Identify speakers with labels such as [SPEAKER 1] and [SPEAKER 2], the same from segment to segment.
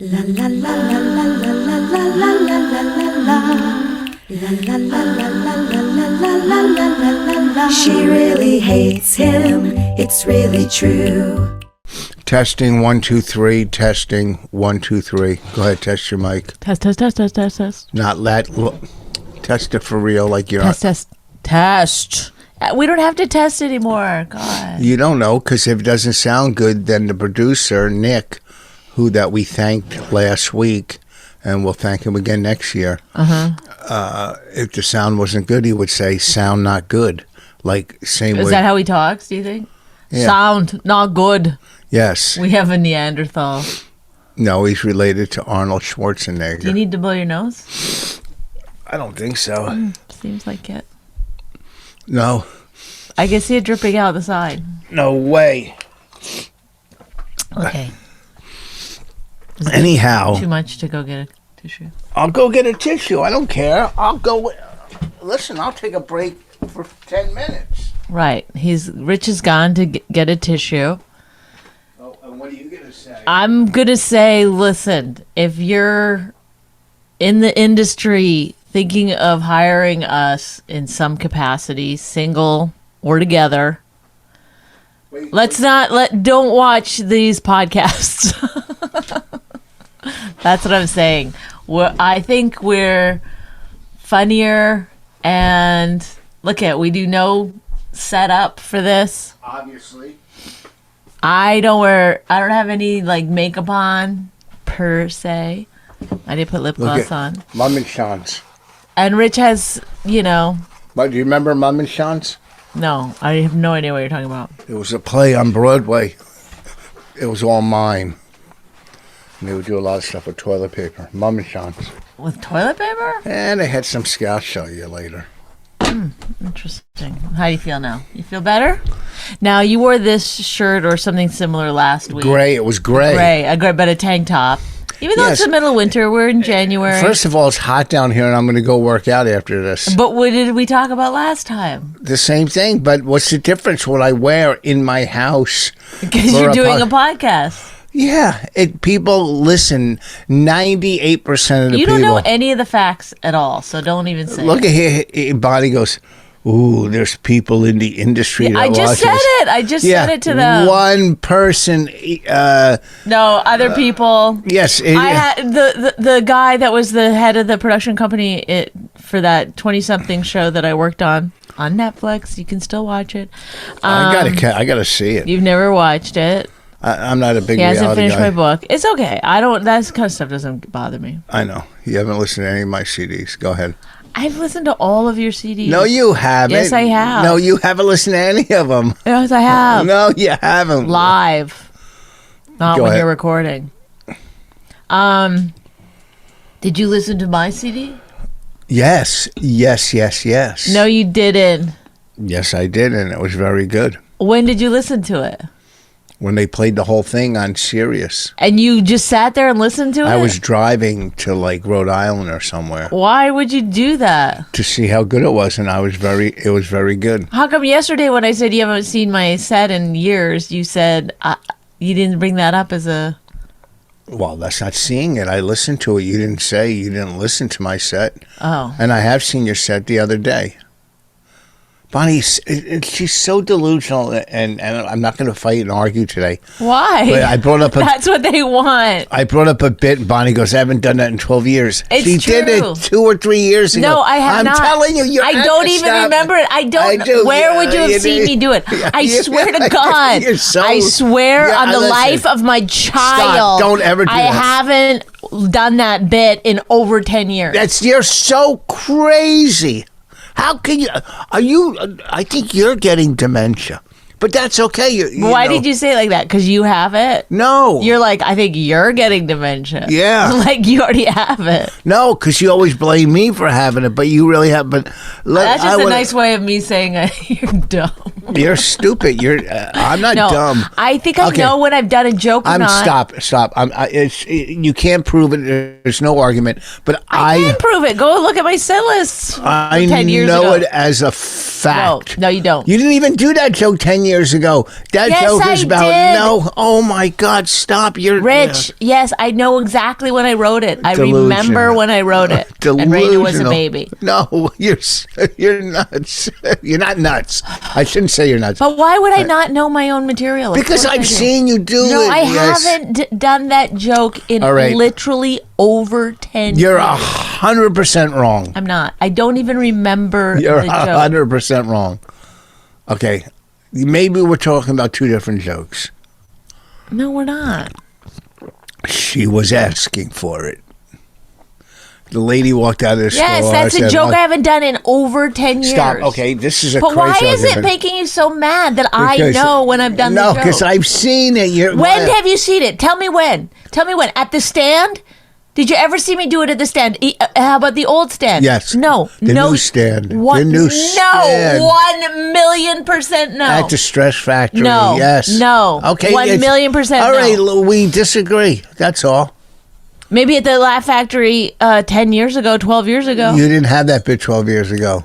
[SPEAKER 1] La la la la la la la la la la la la. La la la la la la la la la la la la. She really hates him, it's really true.
[SPEAKER 2] Testing 1 2 3. Testing 1 2 3. Go ahead, test your mic.
[SPEAKER 3] Test.
[SPEAKER 2] Not let. Test it for real, like you're.
[SPEAKER 3] Test. We don't have to test anymore. God.
[SPEAKER 2] You don't know, because if it doesn't sound good, then the producer Nick, who that we thanked last week, and we'll thank him again next year. If the sound wasn't good, he would say "sound not good." Like same.
[SPEAKER 3] Is that how he talks? Do you think?
[SPEAKER 2] Yeah.
[SPEAKER 3] Sound not good.
[SPEAKER 2] Yes.
[SPEAKER 3] We have a Neanderthal.
[SPEAKER 2] No, he's related to Arnold Schwarzenegger.
[SPEAKER 3] Do you need to blow your nose?
[SPEAKER 2] I don't think so.
[SPEAKER 3] Seems like it.
[SPEAKER 2] No.
[SPEAKER 3] I can see it dripping out the side.
[SPEAKER 2] No way.
[SPEAKER 3] Okay.
[SPEAKER 2] Anyhow.
[SPEAKER 3] Too much to go get a tissue.
[SPEAKER 2] I'll go get a tissue. I don't care. I'll go. Listen, I'll take a break for 10 minutes.
[SPEAKER 3] Right. Rich is gone to get a tissue.
[SPEAKER 2] Oh, and what are you going to say?
[SPEAKER 3] I'm going to say, listen, if you're in the industry thinking of hiring us in some capacity, single or together, don't watch these podcasts. That's what I'm saying. I think we're funnier, and we do no setup for this.
[SPEAKER 2] Obviously.
[SPEAKER 3] I don't have any makeup on per se. I didn't put lip gloss on.
[SPEAKER 2] Mum and Sean's.
[SPEAKER 3] And Rich has,
[SPEAKER 2] But do you remember Mum and Sean's?
[SPEAKER 3] No, I have no idea what you're talking about.
[SPEAKER 2] It was a play on Broadway. It was all mine. And they would do a lot of stuff with toilet paper. Mum and Sean's.
[SPEAKER 3] With toilet paper?
[SPEAKER 2] And they had some scouts. I'll show you later.
[SPEAKER 3] Interesting. How do you feel now? You feel better? Now, you wore this shirt or something similar last week.
[SPEAKER 2] Gray. It was gray.
[SPEAKER 3] Gray, but a tank top. Even though it's the middle of winter, we're in January.
[SPEAKER 2] First of all, it's hot down here, and I'm going to go work out after this.
[SPEAKER 3] But what did we talk about last time?
[SPEAKER 2] The same thing, but what's the difference what I wear in my house?
[SPEAKER 3] Because you're doing a podcast.
[SPEAKER 2] Yeah, people listen. 98% of the people.
[SPEAKER 3] You don't know any of the facts at all, so don't even say
[SPEAKER 2] Look
[SPEAKER 3] it.
[SPEAKER 2] at here, Bonnie goes, ooh, there's people in the industry that
[SPEAKER 3] I just said it. I just said it to them.
[SPEAKER 2] One person.
[SPEAKER 3] No, other people.
[SPEAKER 2] Yes.
[SPEAKER 3] I had the guy that was the head of the production company for that 20-something show that I worked on Netflix. You can still watch it.
[SPEAKER 2] I gotta see it.
[SPEAKER 3] You've never watched it.
[SPEAKER 2] I'm not a big reality guy.
[SPEAKER 3] He hasn't finished my book. It's okay. That kind of stuff doesn't bother me.
[SPEAKER 2] I know. You haven't listened to any of my CDs. Go ahead.
[SPEAKER 3] I've listened to all of your CDs.
[SPEAKER 2] No, you haven't.
[SPEAKER 3] Yes, I have.
[SPEAKER 2] No, you haven't listened to any of them.
[SPEAKER 3] Yes, I have.
[SPEAKER 2] No, you haven't.
[SPEAKER 3] Live. Not
[SPEAKER 2] Go
[SPEAKER 3] when
[SPEAKER 2] ahead.
[SPEAKER 3] you're recording. Did you listen to my CD?
[SPEAKER 2] Yes.
[SPEAKER 3] No, you didn't.
[SPEAKER 2] Yes, I did, and it was very good.
[SPEAKER 3] When did you listen to it?
[SPEAKER 2] When they played the whole thing on Sirius.
[SPEAKER 3] And you just sat there and listened to it?
[SPEAKER 2] I was driving to Rhode Island or somewhere
[SPEAKER 3] Why would you do that?
[SPEAKER 2] to see how good it was, and it was very good.
[SPEAKER 3] How come yesterday when I said you haven't seen my set in years, you said you didn't bring that up as a...
[SPEAKER 2] Well, that's not seeing it. I listened to it. You didn't say you didn't listen to my set.
[SPEAKER 3] Oh.
[SPEAKER 2] And I have seen your set the other day. Bonnie, she's so delusional, and I'm not going to fight and argue today.
[SPEAKER 3] Why?
[SPEAKER 2] But I brought up
[SPEAKER 3] That's what they want.
[SPEAKER 2] I brought up a bit, and Bonnie goes, I haven't done that in 12 years. She did it 2 or 3 years ago.
[SPEAKER 3] No, I have not.
[SPEAKER 2] I'm telling you,
[SPEAKER 3] I don't even remember it. I do. Where would you have seen me do it? I swear to God. I swear on the life of my child.
[SPEAKER 2] Stop. Don't ever do
[SPEAKER 3] I
[SPEAKER 2] that.
[SPEAKER 3] haven't done that bit in over 10 years.
[SPEAKER 2] You're so crazy. How can you? I think you're getting dementia. But that's okay.
[SPEAKER 3] Why did you say it like that? Because you have it?
[SPEAKER 2] No.
[SPEAKER 3] You're like, I think you're getting dementia.
[SPEAKER 2] Yeah.
[SPEAKER 3] Like you already have it.
[SPEAKER 2] No, because you always blame me for having it, but you really have. But
[SPEAKER 3] that's just a nice way of me saying you're dumb.
[SPEAKER 2] You're stupid. I'm not dumb.
[SPEAKER 3] I think I know when I've done a joke or not.
[SPEAKER 2] Stop. You can't prove it. There's no argument. But
[SPEAKER 3] I can prove it. Go look at my set list.
[SPEAKER 2] I
[SPEAKER 3] 10 years
[SPEAKER 2] know
[SPEAKER 3] ago.
[SPEAKER 2] it as a fact.
[SPEAKER 3] No, you don't.
[SPEAKER 2] You didn't even do that joke 10 years years ago. That
[SPEAKER 3] Yes,
[SPEAKER 2] joke
[SPEAKER 3] I
[SPEAKER 2] is about
[SPEAKER 3] did.
[SPEAKER 2] no. Oh my God! Stop! You're
[SPEAKER 3] Rich, yes, I know exactly when I wrote it. I
[SPEAKER 2] Delusional.
[SPEAKER 3] remember when I wrote it. And Raina was a
[SPEAKER 2] Delusional.
[SPEAKER 3] baby.
[SPEAKER 2] No, you're nuts. You're not nuts. I shouldn't say you're nuts.
[SPEAKER 3] But why would I not know my own material? Of
[SPEAKER 2] Because
[SPEAKER 3] course I
[SPEAKER 2] I've
[SPEAKER 3] do.
[SPEAKER 2] seen you do
[SPEAKER 3] No,
[SPEAKER 2] it.
[SPEAKER 3] I
[SPEAKER 2] yes.
[SPEAKER 3] haven't done that joke in
[SPEAKER 2] All right.
[SPEAKER 3] literally over 10
[SPEAKER 2] You're
[SPEAKER 3] years.
[SPEAKER 2] 100% wrong.
[SPEAKER 3] I'm not. I don't even remember
[SPEAKER 2] You're
[SPEAKER 3] the joke.
[SPEAKER 2] 100% wrong. Okay, maybe we're talking about two different jokes.
[SPEAKER 3] No, we're not.
[SPEAKER 2] She was asking for it. The lady walked out of the store.
[SPEAKER 3] Yes, that's a
[SPEAKER 2] said,
[SPEAKER 3] joke I haven't done in over 10 years.
[SPEAKER 2] Stop. Okay, this is a
[SPEAKER 3] But why
[SPEAKER 2] crazy
[SPEAKER 3] is it
[SPEAKER 2] argument.
[SPEAKER 3] making you so mad that I
[SPEAKER 2] Because-
[SPEAKER 3] know when I've done the
[SPEAKER 2] No,
[SPEAKER 3] joke?
[SPEAKER 2] because I've seen it.
[SPEAKER 3] When have you seen it? Tell me when. Tell me when. At the stand? Did you ever see me do it at the stand? How about the old stand?
[SPEAKER 2] Yes.
[SPEAKER 3] No.
[SPEAKER 2] The
[SPEAKER 3] no.
[SPEAKER 2] new stand.
[SPEAKER 3] One,
[SPEAKER 2] The new
[SPEAKER 3] no.
[SPEAKER 2] stand.
[SPEAKER 3] 1,000,000% no.
[SPEAKER 2] At the Stress Factory.
[SPEAKER 3] No.
[SPEAKER 2] Yes.
[SPEAKER 3] No.
[SPEAKER 2] Okay.
[SPEAKER 3] 1,000,000%
[SPEAKER 2] All
[SPEAKER 3] no.
[SPEAKER 2] right, we disagree. That's all.
[SPEAKER 3] Maybe at the Laugh Factory 10 years ago, 12 years ago.
[SPEAKER 2] You didn't have that bit 12 years ago.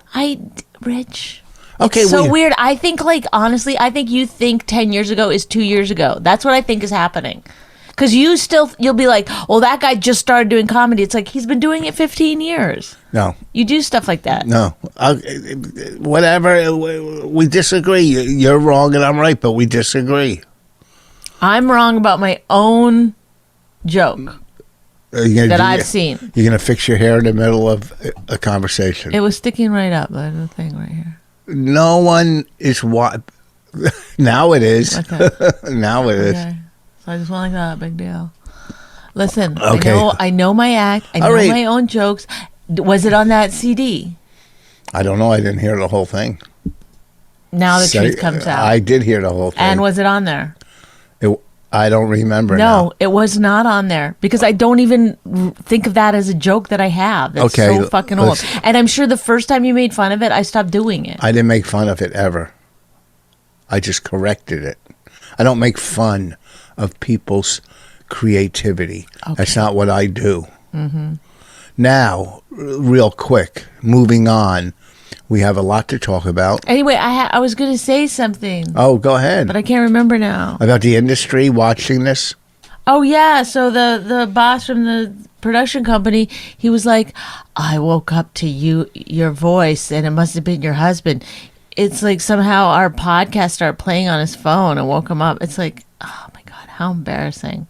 [SPEAKER 3] Rich.
[SPEAKER 2] Okay.
[SPEAKER 3] It's so weird. I think, like, honestly, I think you think 10 years ago is 2 years ago. That's what I think is happening. Because you'll be like, well, that guy just started doing comedy. It's like, he's been doing it 15 years.
[SPEAKER 2] No.
[SPEAKER 3] You do stuff like that.
[SPEAKER 2] No. Whatever. We disagree. You're wrong and I'm right, but we disagree.
[SPEAKER 3] I'm wrong about my own joke that I've seen.
[SPEAKER 2] You're going to fix your hair in the middle of a conversation.
[SPEAKER 3] It was sticking right up. There's a thing right here.
[SPEAKER 2] No one is what. Now it is.
[SPEAKER 3] Okay.
[SPEAKER 2] Now it is.
[SPEAKER 3] Okay. So I just went like that. Big deal. Listen,
[SPEAKER 2] Okay.
[SPEAKER 3] I know my act. I know
[SPEAKER 2] All right.
[SPEAKER 3] my own jokes. Was it on that CD?
[SPEAKER 2] I don't know. I didn't hear the whole thing.
[SPEAKER 3] Now the truth comes out.
[SPEAKER 2] I did hear the whole thing.
[SPEAKER 3] And was it on there?
[SPEAKER 2] I don't remember
[SPEAKER 3] No,
[SPEAKER 2] now.
[SPEAKER 3] it was not on there because I don't even think of that as a joke that I have. That's
[SPEAKER 2] Okay,
[SPEAKER 3] so fucking old.
[SPEAKER 2] let's-
[SPEAKER 3] And I'm sure the first time you made fun of it, I stopped doing it.
[SPEAKER 2] I didn't make fun of it ever. I just corrected it. I don't make fun of people's creativity.
[SPEAKER 3] Okay.
[SPEAKER 2] That's not what I do. Mm-hmm. Now, real quick, moving on, we have a lot to talk about.
[SPEAKER 3] Anyway, I was going to say something,
[SPEAKER 2] Oh, go ahead.
[SPEAKER 3] but I can't remember now.
[SPEAKER 2] About the industry watching this?
[SPEAKER 3] Oh, yeah. So the boss from the production company, he was like, I woke up to your voice, and it must have been your husband. It's like somehow our podcast started playing on his phone and woke him up. It's like, oh, my God, how embarrassing.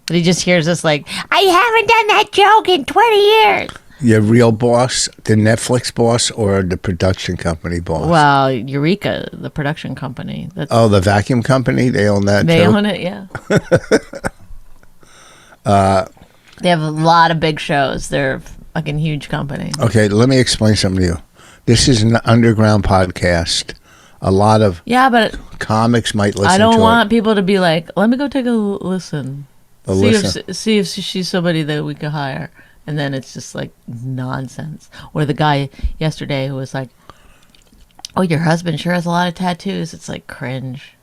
[SPEAKER 3] But he just hears us like, I haven't done that joke in 20 years.
[SPEAKER 2] Your real boss, the Netflix boss, or the production company boss?
[SPEAKER 3] Well, Eureka, the production company. That's,
[SPEAKER 2] Oh, the vacuum company? They own that
[SPEAKER 3] they
[SPEAKER 2] too?
[SPEAKER 3] own it, yeah. They have a lot of big shows. They're a fucking huge company.
[SPEAKER 2] Okay, let me explain something to you. This is an underground podcast. A lot of
[SPEAKER 3] Yeah, but
[SPEAKER 2] comics might listen to
[SPEAKER 3] I don't
[SPEAKER 2] it.
[SPEAKER 3] want people to be like, let me go take a listen. See if she's somebody that we could hire. And then it's just like nonsense. Or the guy yesterday who was like, oh, your husband sure has a lot of tattoos. It's like cringe.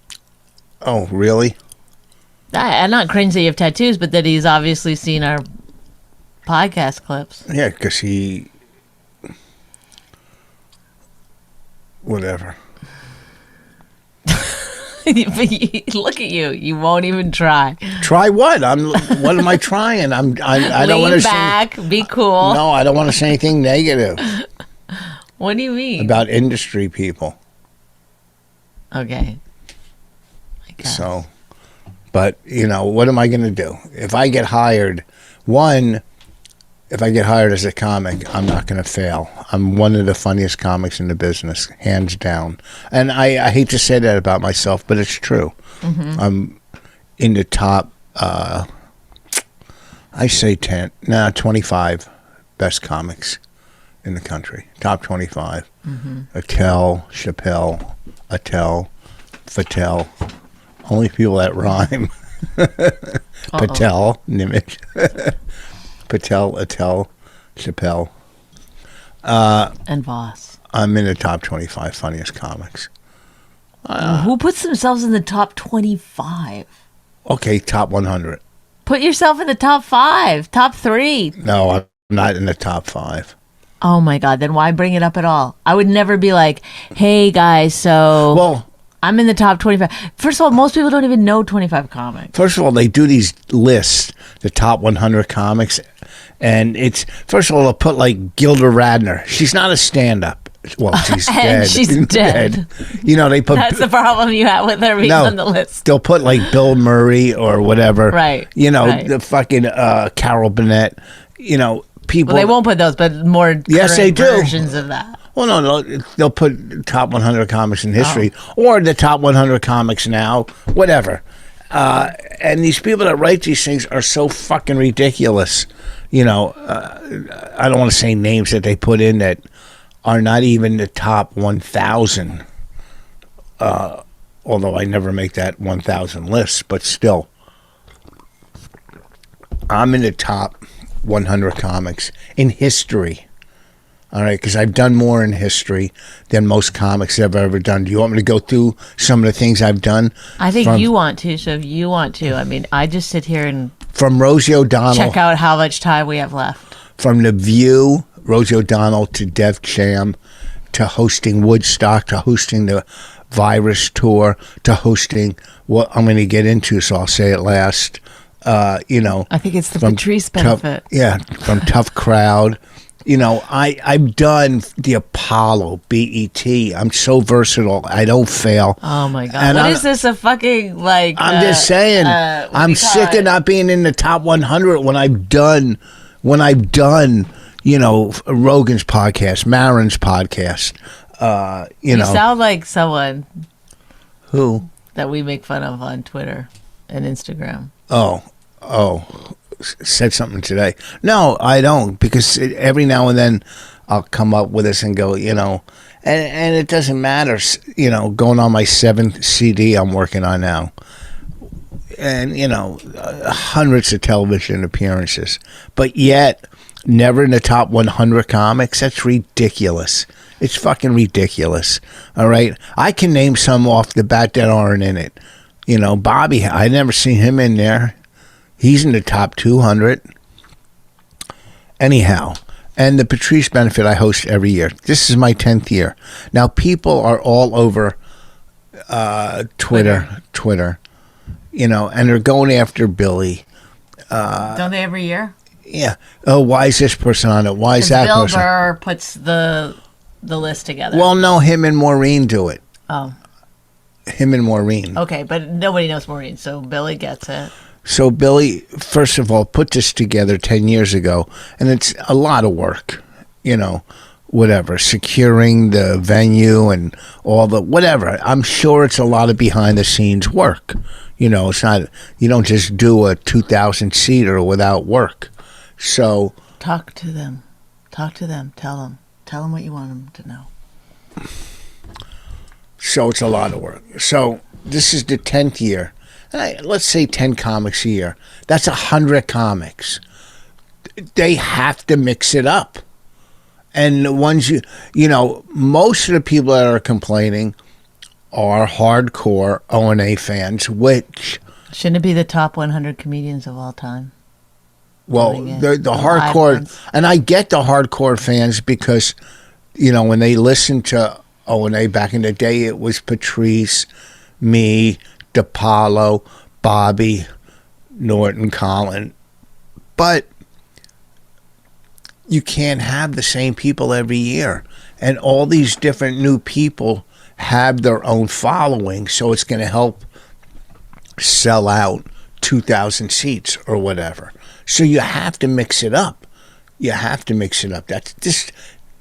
[SPEAKER 2] Oh, really?
[SPEAKER 3] I'm not cringe that you have tattoos, but that he's obviously seen our podcast clips.
[SPEAKER 2] Yeah, because he... Whatever.
[SPEAKER 3] Look at you. You won't even try.
[SPEAKER 2] Try what? What am I trying? I don't want to
[SPEAKER 3] Lean
[SPEAKER 2] say...
[SPEAKER 3] back. Be cool.
[SPEAKER 2] No, I don't want to say anything negative
[SPEAKER 3] What do you mean?
[SPEAKER 2] about industry people.
[SPEAKER 3] Okay. I guess.
[SPEAKER 2] So, but, what am I going to do? If I get hired, if I get hired as a comic, I'm not going to fail. I'm one of the funniest comics in the business, hands down. And I hate to say that about myself, but it's true.
[SPEAKER 3] Mm-hmm.
[SPEAKER 2] I'm in the top, I say 25 best comics in the country. Top 25.
[SPEAKER 3] Mm-hmm.
[SPEAKER 2] Chappelle, Fattel. Only people that rhyme. Patel, Nimitz. Patel, Chappelle.
[SPEAKER 3] And Voss.
[SPEAKER 2] I'm in the top 25 funniest comics.
[SPEAKER 3] Who puts themselves in the top 25?
[SPEAKER 2] Okay, top 100.
[SPEAKER 3] Put yourself in the top 5, top 3.
[SPEAKER 2] No, I'm not in the top 5.
[SPEAKER 3] Oh my God, then why bring it up at all? I would never be like, hey guys, so.
[SPEAKER 2] Well,
[SPEAKER 3] I'm in the top 25. First of all, most people don't even know 25 comics.
[SPEAKER 2] First of all, they do these lists, the top 100 comics, and it's, first of all, they'll put like Gilda Radner. She's not a stand-up. Well, she's
[SPEAKER 3] And
[SPEAKER 2] dead.
[SPEAKER 3] she's dead.
[SPEAKER 2] You know, they put...
[SPEAKER 3] That's the problem you have with her being on the list.
[SPEAKER 2] They'll put like Bill Murray or whatever.
[SPEAKER 3] Right.
[SPEAKER 2] You know,
[SPEAKER 3] right.
[SPEAKER 2] the fucking Carol Burnett. You know, people...
[SPEAKER 3] Well, they won't put those, but more
[SPEAKER 2] Yes, they do.
[SPEAKER 3] versions of that.
[SPEAKER 2] Well, no, they'll put top 100 comics in history or the top 100 comics now, whatever. And these people that write these things are so fucking ridiculous. You know, I don't want to say names that they put in that are not even the top 1,000. Although I never make that 1,000 list, but still. I'm in the top 100 comics in history. All right, because I've done more in history than most comics have ever done. Do you want me to go through some of the things I've done?
[SPEAKER 3] I think you want to, so if you want to. I mean, I just sit here and
[SPEAKER 2] from Rosie O'Donnell.
[SPEAKER 3] Check out how much time we have left.
[SPEAKER 2] From The View, Rosie O'Donnell, to Def Jam, to hosting Woodstock, to hosting the Virus Tour, to hosting what I'm going to get into, so I'll say it last. You know,
[SPEAKER 3] I think it's the Patrice benefit.
[SPEAKER 2] From Tough Crowd. You know, I've done the Apollo, BET. I'm so versatile. I don't fail.
[SPEAKER 3] Oh, my God.
[SPEAKER 2] And
[SPEAKER 3] what is this, a fucking, like...
[SPEAKER 2] I'm just saying, I'm sick of not being in the top 100 when I've done, you know, Rogan's podcast, Maron's podcast, you know.
[SPEAKER 3] You sound like someone...
[SPEAKER 2] Who?
[SPEAKER 3] That we make fun of on Twitter and Instagram.
[SPEAKER 2] Oh. Said something today. No, I don't, because every now and then I'll come up with this and go, you know, and it doesn't matter, you know, going on my 7th CD I'm working on now, and, you know, hundreds of television appearances, but yet never in the top 100 comics. That's ridiculous. It's fucking ridiculous. All right, I can name some off the bat that aren't in it. You know, Bobby, I never seen him in there. He's in the top 200. Anyhow, and the Patrice Benefit I host every year. This is my 10th year. Now, people are all over Twitter, you know, and they're going after Billy.
[SPEAKER 3] Don't they every year?
[SPEAKER 2] Yeah. Oh, why is this person on it? Why is that
[SPEAKER 3] Bill
[SPEAKER 2] person?
[SPEAKER 3] Burr puts the list together.
[SPEAKER 2] Well, no, him and Maureen do it.
[SPEAKER 3] Oh.
[SPEAKER 2] Him and Maureen.
[SPEAKER 3] Okay, but nobody knows Maureen, so Billy gets it.
[SPEAKER 2] So Billy, first of all, put this together 10 years ago, and it's a lot of work, you know, whatever, securing the venue and all the whatever. I'm sure it's a lot of behind-the-scenes work. You know, it's not, you don't just do a 2,000-seater without work. So...
[SPEAKER 3] Talk to them. Tell them what you want them to know.
[SPEAKER 2] So it's a lot of work. So this is the 10th year. Let's say 10 comics a year. That's 100 comics. They have to mix it up. And the ones you know, most of the people that are complaining are hardcore O&A fans, which...
[SPEAKER 3] Shouldn't it be the top 100 comedians of all time?
[SPEAKER 2] Well, the hardcore... And I get the hardcore fans because, you know, when they listened to O&A back in the day, it was Patrice, me... DePaulo, Bobby, Norton, Colin. But you can't have the same people every year. And all these different new people have their own following, so it's going to help sell out 2,000 seats or whatever. So you have to mix it up. That's just,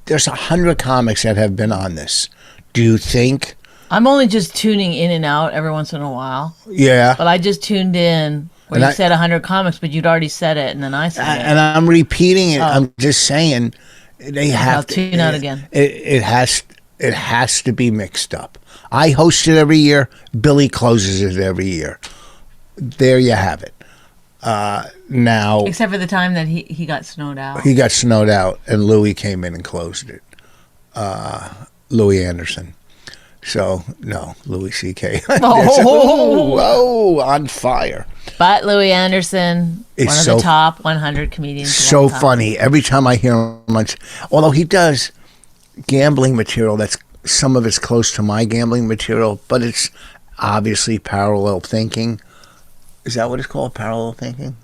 [SPEAKER 2] there's 100 comics that have been on this. Do you think...
[SPEAKER 3] I'm only just tuning in and out every once in a while.
[SPEAKER 2] Yeah.
[SPEAKER 3] But I just tuned in where you said 100 comics, but you'd already said it, and then I said it.
[SPEAKER 2] And I'm repeating it. I'm just saying they have
[SPEAKER 3] I'll tune out again.
[SPEAKER 2] It has to be mixed up. I host it every year. Billy closes it every year. There you have it. Now,
[SPEAKER 3] except for the time that he got snowed out.
[SPEAKER 2] He got snowed out, and Louis came in and closed it. Louis Anderson. So, no, Louis C.K. Whoa, on fire.
[SPEAKER 3] But Louis Anderson, one of the top 100 comedians.
[SPEAKER 2] So funny. Every time I hear him, although he does gambling material that's some of it's close to my gambling material, but it's obviously parallel thinking. Is that what it's called, parallel thinking?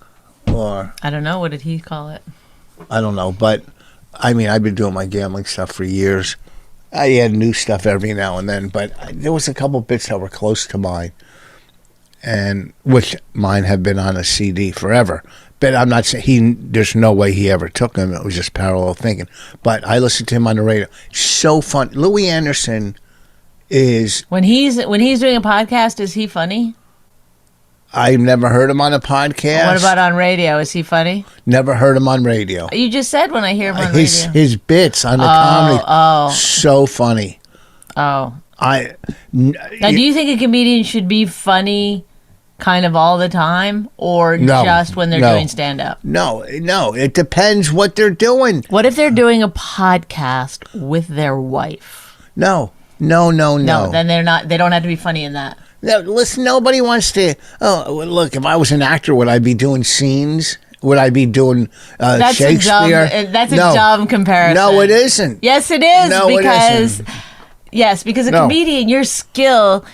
[SPEAKER 2] Or
[SPEAKER 3] I don't know. What did he call it?
[SPEAKER 2] I don't know, but I mean, I've been doing my gambling stuff for years. I add new stuff every now and then, but there was a couple bits that were close to mine, and which mine have been on a CD forever. But I'm not saying there's no way he ever took them. It was just parallel thinking. But I listened to him on the radio. So fun. Louis Anderson is.
[SPEAKER 3] When he's doing a podcast, is he funny?
[SPEAKER 2] I've never heard him on a podcast.
[SPEAKER 3] What about on radio? Is he funny?
[SPEAKER 2] Never heard him on radio.
[SPEAKER 3] You just said when I hear him on
[SPEAKER 2] his
[SPEAKER 3] radio.
[SPEAKER 2] His bits on the comedy, so funny.
[SPEAKER 3] Oh. Now, do you think a comedian should be funny kind of all the time, or just when they're doing stand-up?
[SPEAKER 2] No. It depends what they're doing.
[SPEAKER 3] What if they're doing a podcast with their wife?
[SPEAKER 2] No.
[SPEAKER 3] Then they're not. They don't have to be funny in that.
[SPEAKER 2] No, listen, nobody wants to. Oh, look, if I was an actor, would I be doing scenes? Would I be doing Shakespeare?
[SPEAKER 3] That's a dumb comparison.
[SPEAKER 2] No, it isn't.
[SPEAKER 3] Yes, it is.
[SPEAKER 2] No,
[SPEAKER 3] because,
[SPEAKER 2] it isn't.
[SPEAKER 3] Yes, because a comedian, your skill,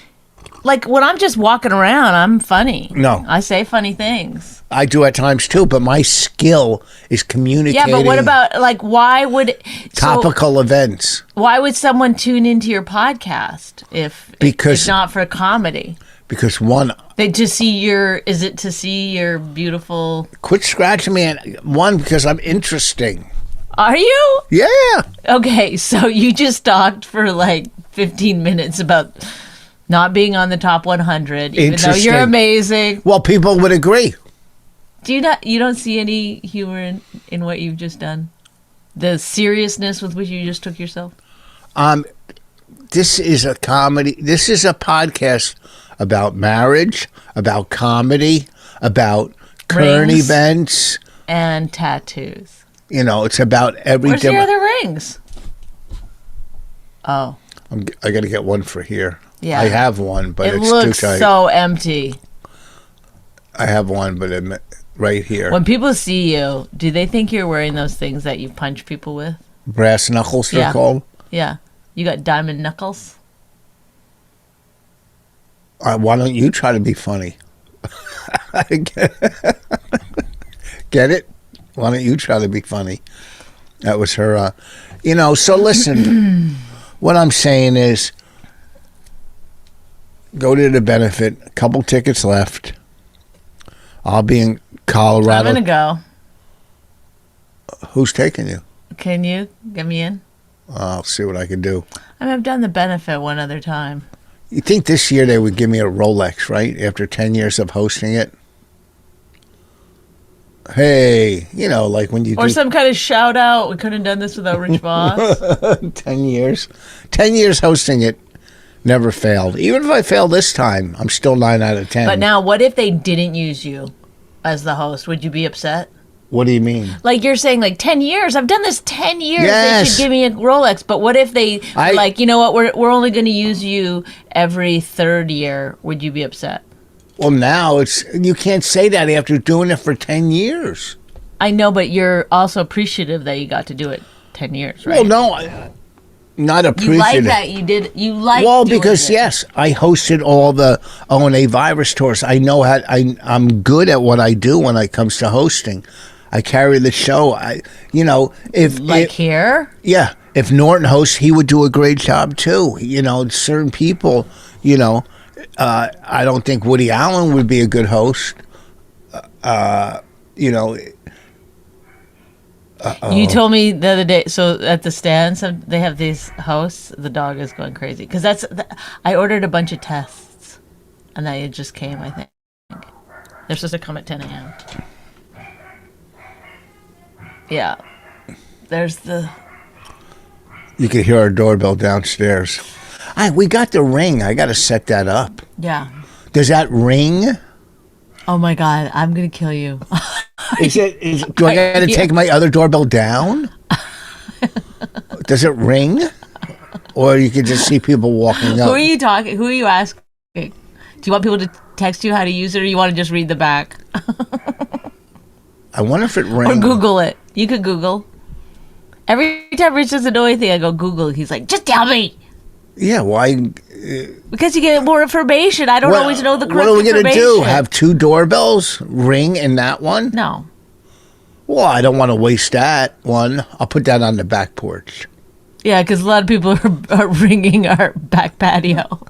[SPEAKER 3] like when I'm just walking around, I'm funny.
[SPEAKER 2] No.
[SPEAKER 3] I say funny things.
[SPEAKER 2] I do at times too, but my skill is communicating.
[SPEAKER 3] Yeah, but what about, like, why would...
[SPEAKER 2] Topical events.
[SPEAKER 3] Why would someone tune into your podcast if it's not for comedy?
[SPEAKER 2] Because one...
[SPEAKER 3] They just see your... Is it to see your beautiful...
[SPEAKER 2] Quit scratching me. One, because I'm interesting.
[SPEAKER 3] Are you?
[SPEAKER 2] Yeah.
[SPEAKER 3] Okay, so you just talked for like 15 minutes about not being on the top 100, even though you're amazing.
[SPEAKER 2] Well, people would agree.
[SPEAKER 3] You don't see any humor in what you've just done? The seriousness with which you just took yourself?
[SPEAKER 2] This is a comedy. This is a podcast about marriage, about comedy, about current events.
[SPEAKER 3] And tattoos.
[SPEAKER 2] You know, it's about every
[SPEAKER 3] Where's your other rings? Oh.
[SPEAKER 2] I got to get one for here.
[SPEAKER 3] Yeah.
[SPEAKER 2] I have one, but
[SPEAKER 3] it
[SPEAKER 2] it's
[SPEAKER 3] looks
[SPEAKER 2] too tight.
[SPEAKER 3] so empty.
[SPEAKER 2] I have one, but right here.
[SPEAKER 3] When people see you, do they think you're wearing those things that you punch people with?
[SPEAKER 2] Brass knuckles, they're called?
[SPEAKER 3] Yeah. You got diamond knuckles?
[SPEAKER 2] Why don't you try to be funny? Get it? Why don't you try to be funny? That was her, so listen, what I'm saying is, go to the benefit, a couple tickets left. I'll be in Colorado.
[SPEAKER 3] I'm going to go.
[SPEAKER 2] Who's taking you?
[SPEAKER 3] Can you get me in?
[SPEAKER 2] I'll see what I can do.
[SPEAKER 3] I mean, I've done the benefit one other time.
[SPEAKER 2] You think this year they would give me a Rolex, right? After 10 years of hosting it? Hey, like when you
[SPEAKER 3] or some kind of shout out. We couldn't have done this without Rich Voss.
[SPEAKER 2] 10 years. 10 years hosting it. Never failed. Even if I fail this time, I'm still 9 out of 10.
[SPEAKER 3] But now, what if they didn't use you as the host? Would you be upset?
[SPEAKER 2] What do you mean?
[SPEAKER 3] Like you're saying, like 10 years. I've done this 10 years.
[SPEAKER 2] Yes.
[SPEAKER 3] They should give me a Rolex. But what if they you know what? We're only going to use you every third year. Would you be upset?
[SPEAKER 2] Well, now you can't say that after doing it for 10 years.
[SPEAKER 3] I know, but you're also appreciative that you got to do it 10 years, right?
[SPEAKER 2] Well, no, not appreciative.
[SPEAKER 3] You like that you did. You like.
[SPEAKER 2] Well, because yes, I hosted all the O&A virus tours. I know how. I'm good at what I do when it comes to hosting. I carry the show. If
[SPEAKER 3] here.
[SPEAKER 2] Yeah, if Norton hosts, he would do a great job too. Certain people. I don't think Woody Allen would be a good host.
[SPEAKER 3] You told me the other day. So at the stands, they have these hosts. The dog is going crazy because I ordered a bunch of tests, and they just came. I think they're supposed to come at 10 a.m. Yeah, there's the.
[SPEAKER 2] You can hear our doorbell downstairs. We got the ring. I got to set that up.
[SPEAKER 3] Yeah.
[SPEAKER 2] Does that ring?
[SPEAKER 3] Oh my God! I'm gonna kill you.
[SPEAKER 2] Do I got to take my other doorbell down? Does it ring? Or you can just see people walking up?
[SPEAKER 3] Who are you talking? Who are you asking? Do you want people to text you how to use it, or you want to just read the back?
[SPEAKER 2] I wonder if it rings.
[SPEAKER 3] Or Google it. You could Google. Every time Rich doesn't know anything, I go Google. He's like, just tell me.
[SPEAKER 2] Yeah, why?
[SPEAKER 3] Because you get more information. I don't always know the correct
[SPEAKER 2] information. What are we going to do?
[SPEAKER 3] information.
[SPEAKER 2] Have 2 doorbells ring in that one?
[SPEAKER 3] No.
[SPEAKER 2] Well, I don't want to waste that one. I'll put that on the back porch.
[SPEAKER 3] Yeah, because a lot of people are ringing our back patio.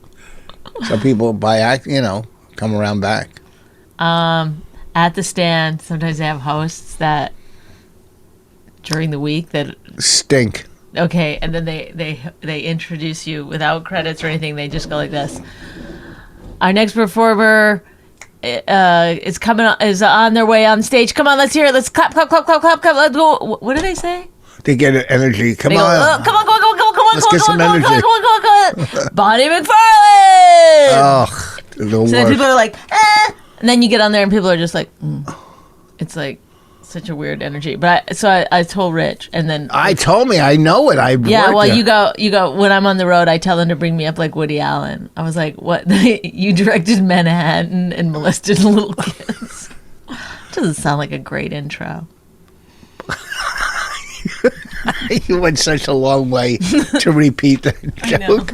[SPEAKER 2] Some people come around back.
[SPEAKER 3] At the stand, sometimes they have hosts that during the week that
[SPEAKER 2] stink.
[SPEAKER 3] Okay, and then they introduce you without credits or anything. They just go like this. Our next performer is on their way on stage. Come on, let's hear it. Let's clap, clap, clap, clap, clap, clap. Let's go. What do they say?
[SPEAKER 2] They get energy. Come on.
[SPEAKER 3] Come on, come on, come on, come on, come on,
[SPEAKER 2] Let's get some energy.
[SPEAKER 3] come on. Bonnie McFarlane.
[SPEAKER 2] Ugh, the
[SPEAKER 3] So
[SPEAKER 2] worst.
[SPEAKER 3] then people are like, and then you get on there and people are just like, It's like such a weird energy. But I told Rich, and then
[SPEAKER 2] I told me I know it.
[SPEAKER 3] you go when I'm on the road. I tell them to bring me up like Woody Allen. I was like, what? You directed Manhattan and molested little kids. Doesn't sound like a great intro.
[SPEAKER 2] You went such a long way to repeat that joke.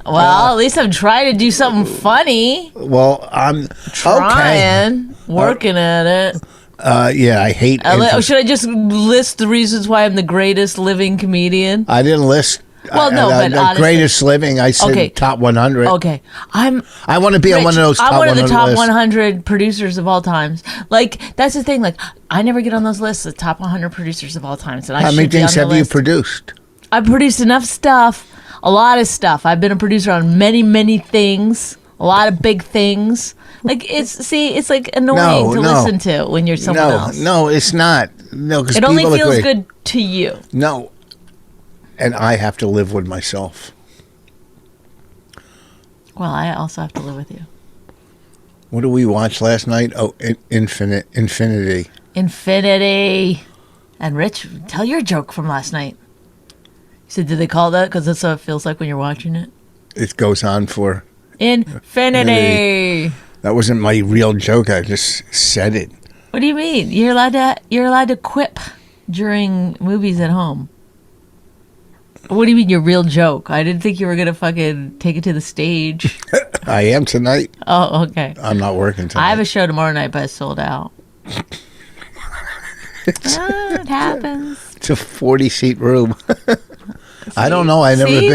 [SPEAKER 3] Well, at least I'm trying to do something funny.
[SPEAKER 2] Well, I'm
[SPEAKER 3] trying, working at it.
[SPEAKER 2] Yeah, I hate.
[SPEAKER 3] Should I just list the reasons why I'm the greatest living comedian?
[SPEAKER 2] I didn't list.
[SPEAKER 3] Well, no, but
[SPEAKER 2] the
[SPEAKER 3] honestly,
[SPEAKER 2] greatest living. I said top 100.
[SPEAKER 3] Okay,
[SPEAKER 2] I want to be on one of those.
[SPEAKER 3] I'm
[SPEAKER 2] top
[SPEAKER 3] one of the
[SPEAKER 2] 100
[SPEAKER 3] top
[SPEAKER 2] lists.
[SPEAKER 3] 100 producers of all times. Like that's the thing. Like I never get on those lists. The top 100 producers of all time. So
[SPEAKER 2] how many things have you produced?
[SPEAKER 3] I've produced enough stuff. A lot of stuff. I've been a producer on many, many things. A lot of big things. Like it's like annoying to listen to when you're someone else.
[SPEAKER 2] No, it's not. No, because
[SPEAKER 3] it only feels good to you.
[SPEAKER 2] No, and I have to live with myself.
[SPEAKER 3] Well, I also have to live with you.
[SPEAKER 2] What did we watch last night? Oh, Infinity.
[SPEAKER 3] And Rich, tell your joke from last night. You said, did they call that? Because that's how it feels like when you're watching it.
[SPEAKER 2] It goes on for
[SPEAKER 3] infinity.
[SPEAKER 2] That wasn't my real joke. I just said it.
[SPEAKER 3] What do you mean? You're allowed to quip during movies at home. What do you mean your real joke? I didn't think you were gonna fucking take it to the stage.
[SPEAKER 2] I am tonight.
[SPEAKER 3] Oh, okay.
[SPEAKER 2] I'm not working tonight.
[SPEAKER 3] I have a show tomorrow night, but it's sold out. It happens.
[SPEAKER 2] It's a 40-seat room. I don't know. I've never been to.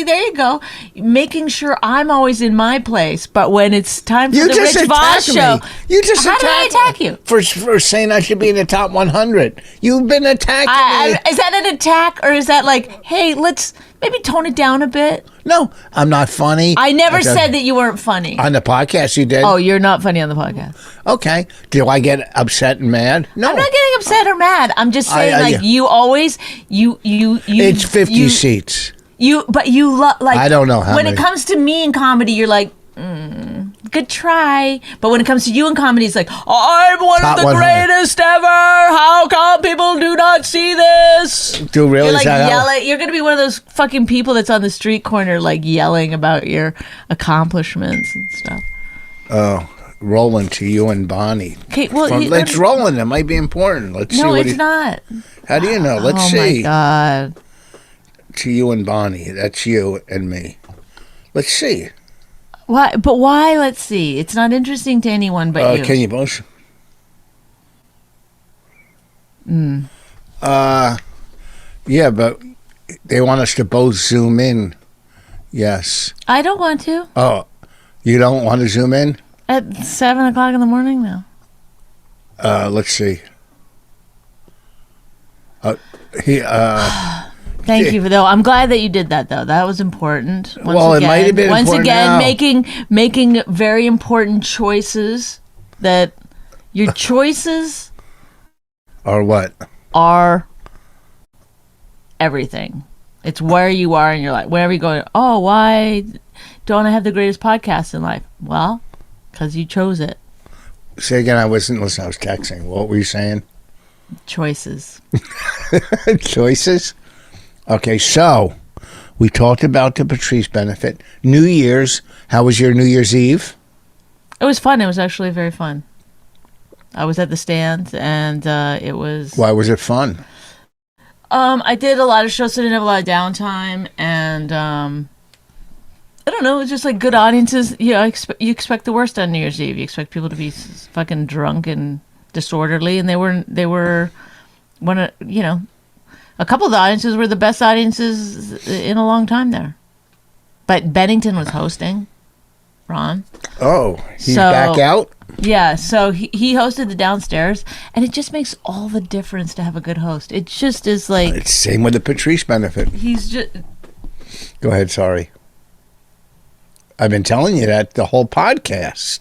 [SPEAKER 3] There you go. Making sure I'm always in my place, but when it's time for the Rich Voss show,
[SPEAKER 2] you just
[SPEAKER 3] how did I attack you
[SPEAKER 2] for saying I should be in the top 100? You've been attacking me.
[SPEAKER 3] Is that an attack, or is that like, hey, let's maybe tone it down a bit?
[SPEAKER 2] No, I'm not funny.
[SPEAKER 3] I never said that you weren't funny.
[SPEAKER 2] On the podcast, you did.
[SPEAKER 3] Oh, you're not funny on the podcast.
[SPEAKER 2] Okay. Do I get upset and mad? No.
[SPEAKER 3] I'm not getting upset or mad. I'm just saying, you always, you.
[SPEAKER 2] It's 50 seats.
[SPEAKER 3] But you like.
[SPEAKER 2] I don't know how
[SPEAKER 3] when
[SPEAKER 2] many.
[SPEAKER 3] it comes to me in comedy, you're like, good try. But when it comes to you in comedy, it's like, I'm one
[SPEAKER 2] Top
[SPEAKER 3] of the
[SPEAKER 2] 100.
[SPEAKER 3] greatest ever. How come people do not see this?
[SPEAKER 2] Do really?
[SPEAKER 3] You're like yelling. You're gonna be one of those fucking people that's on the street corner, like yelling about your accomplishments and stuff.
[SPEAKER 2] Oh, rolling to you and Bonnie.
[SPEAKER 3] Okay, well,
[SPEAKER 2] let's roll in. It might be important. Let's see.
[SPEAKER 3] No,
[SPEAKER 2] what
[SPEAKER 3] it's not.
[SPEAKER 2] How do you know? Let's see.
[SPEAKER 3] Oh my god.
[SPEAKER 2] To you and Bonnie. That's you and me. Let's see.
[SPEAKER 3] Why? But why? Let's see. It's not interesting to anyone but you.
[SPEAKER 2] Can you both? Yeah, but they want us to both zoom in. Yes.
[SPEAKER 3] I don't want to.
[SPEAKER 2] Oh, you don't want to zoom in?
[SPEAKER 3] At 7:00 in the morning now.
[SPEAKER 2] Let's see.
[SPEAKER 3] Thank you for though. I'm glad that you did that though. That was important.
[SPEAKER 2] It might have been
[SPEAKER 3] once
[SPEAKER 2] important
[SPEAKER 3] again
[SPEAKER 2] now.
[SPEAKER 3] making very important choices that your choices
[SPEAKER 2] Or what?
[SPEAKER 3] are everything. It's where you are in your life. Wherever you go, oh, why don't I have the greatest podcast in life? Well, because you chose it.
[SPEAKER 2] Say again, I wasn't listening. I was texting. What were you saying?
[SPEAKER 3] Choices.
[SPEAKER 2] Choices? Okay, so we talked about the Patrice benefit. New Year's. How was your New Year's Eve?
[SPEAKER 3] It was fun. It was actually very fun. I was at the stand, and it was...
[SPEAKER 2] Why was it fun?
[SPEAKER 3] I did a lot of shows, so I didn't have a lot of downtime, and I don't know. It's just like good audiences. You know, you expect the worst on New Year's Eve. You expect people to be fucking drunk and disorderly, and they were one of, you know, a couple of the audiences were the best audiences in a long time there. But Bennington was hosting, Ron.
[SPEAKER 2] Oh, he's back out?
[SPEAKER 3] Yeah, so he hosted the downstairs, and it just makes all the difference to have a good host. It just is like...
[SPEAKER 2] It's same with the Patrice benefit.
[SPEAKER 3] He's just...
[SPEAKER 2] Go ahead, sorry. I've been telling you that the whole podcast.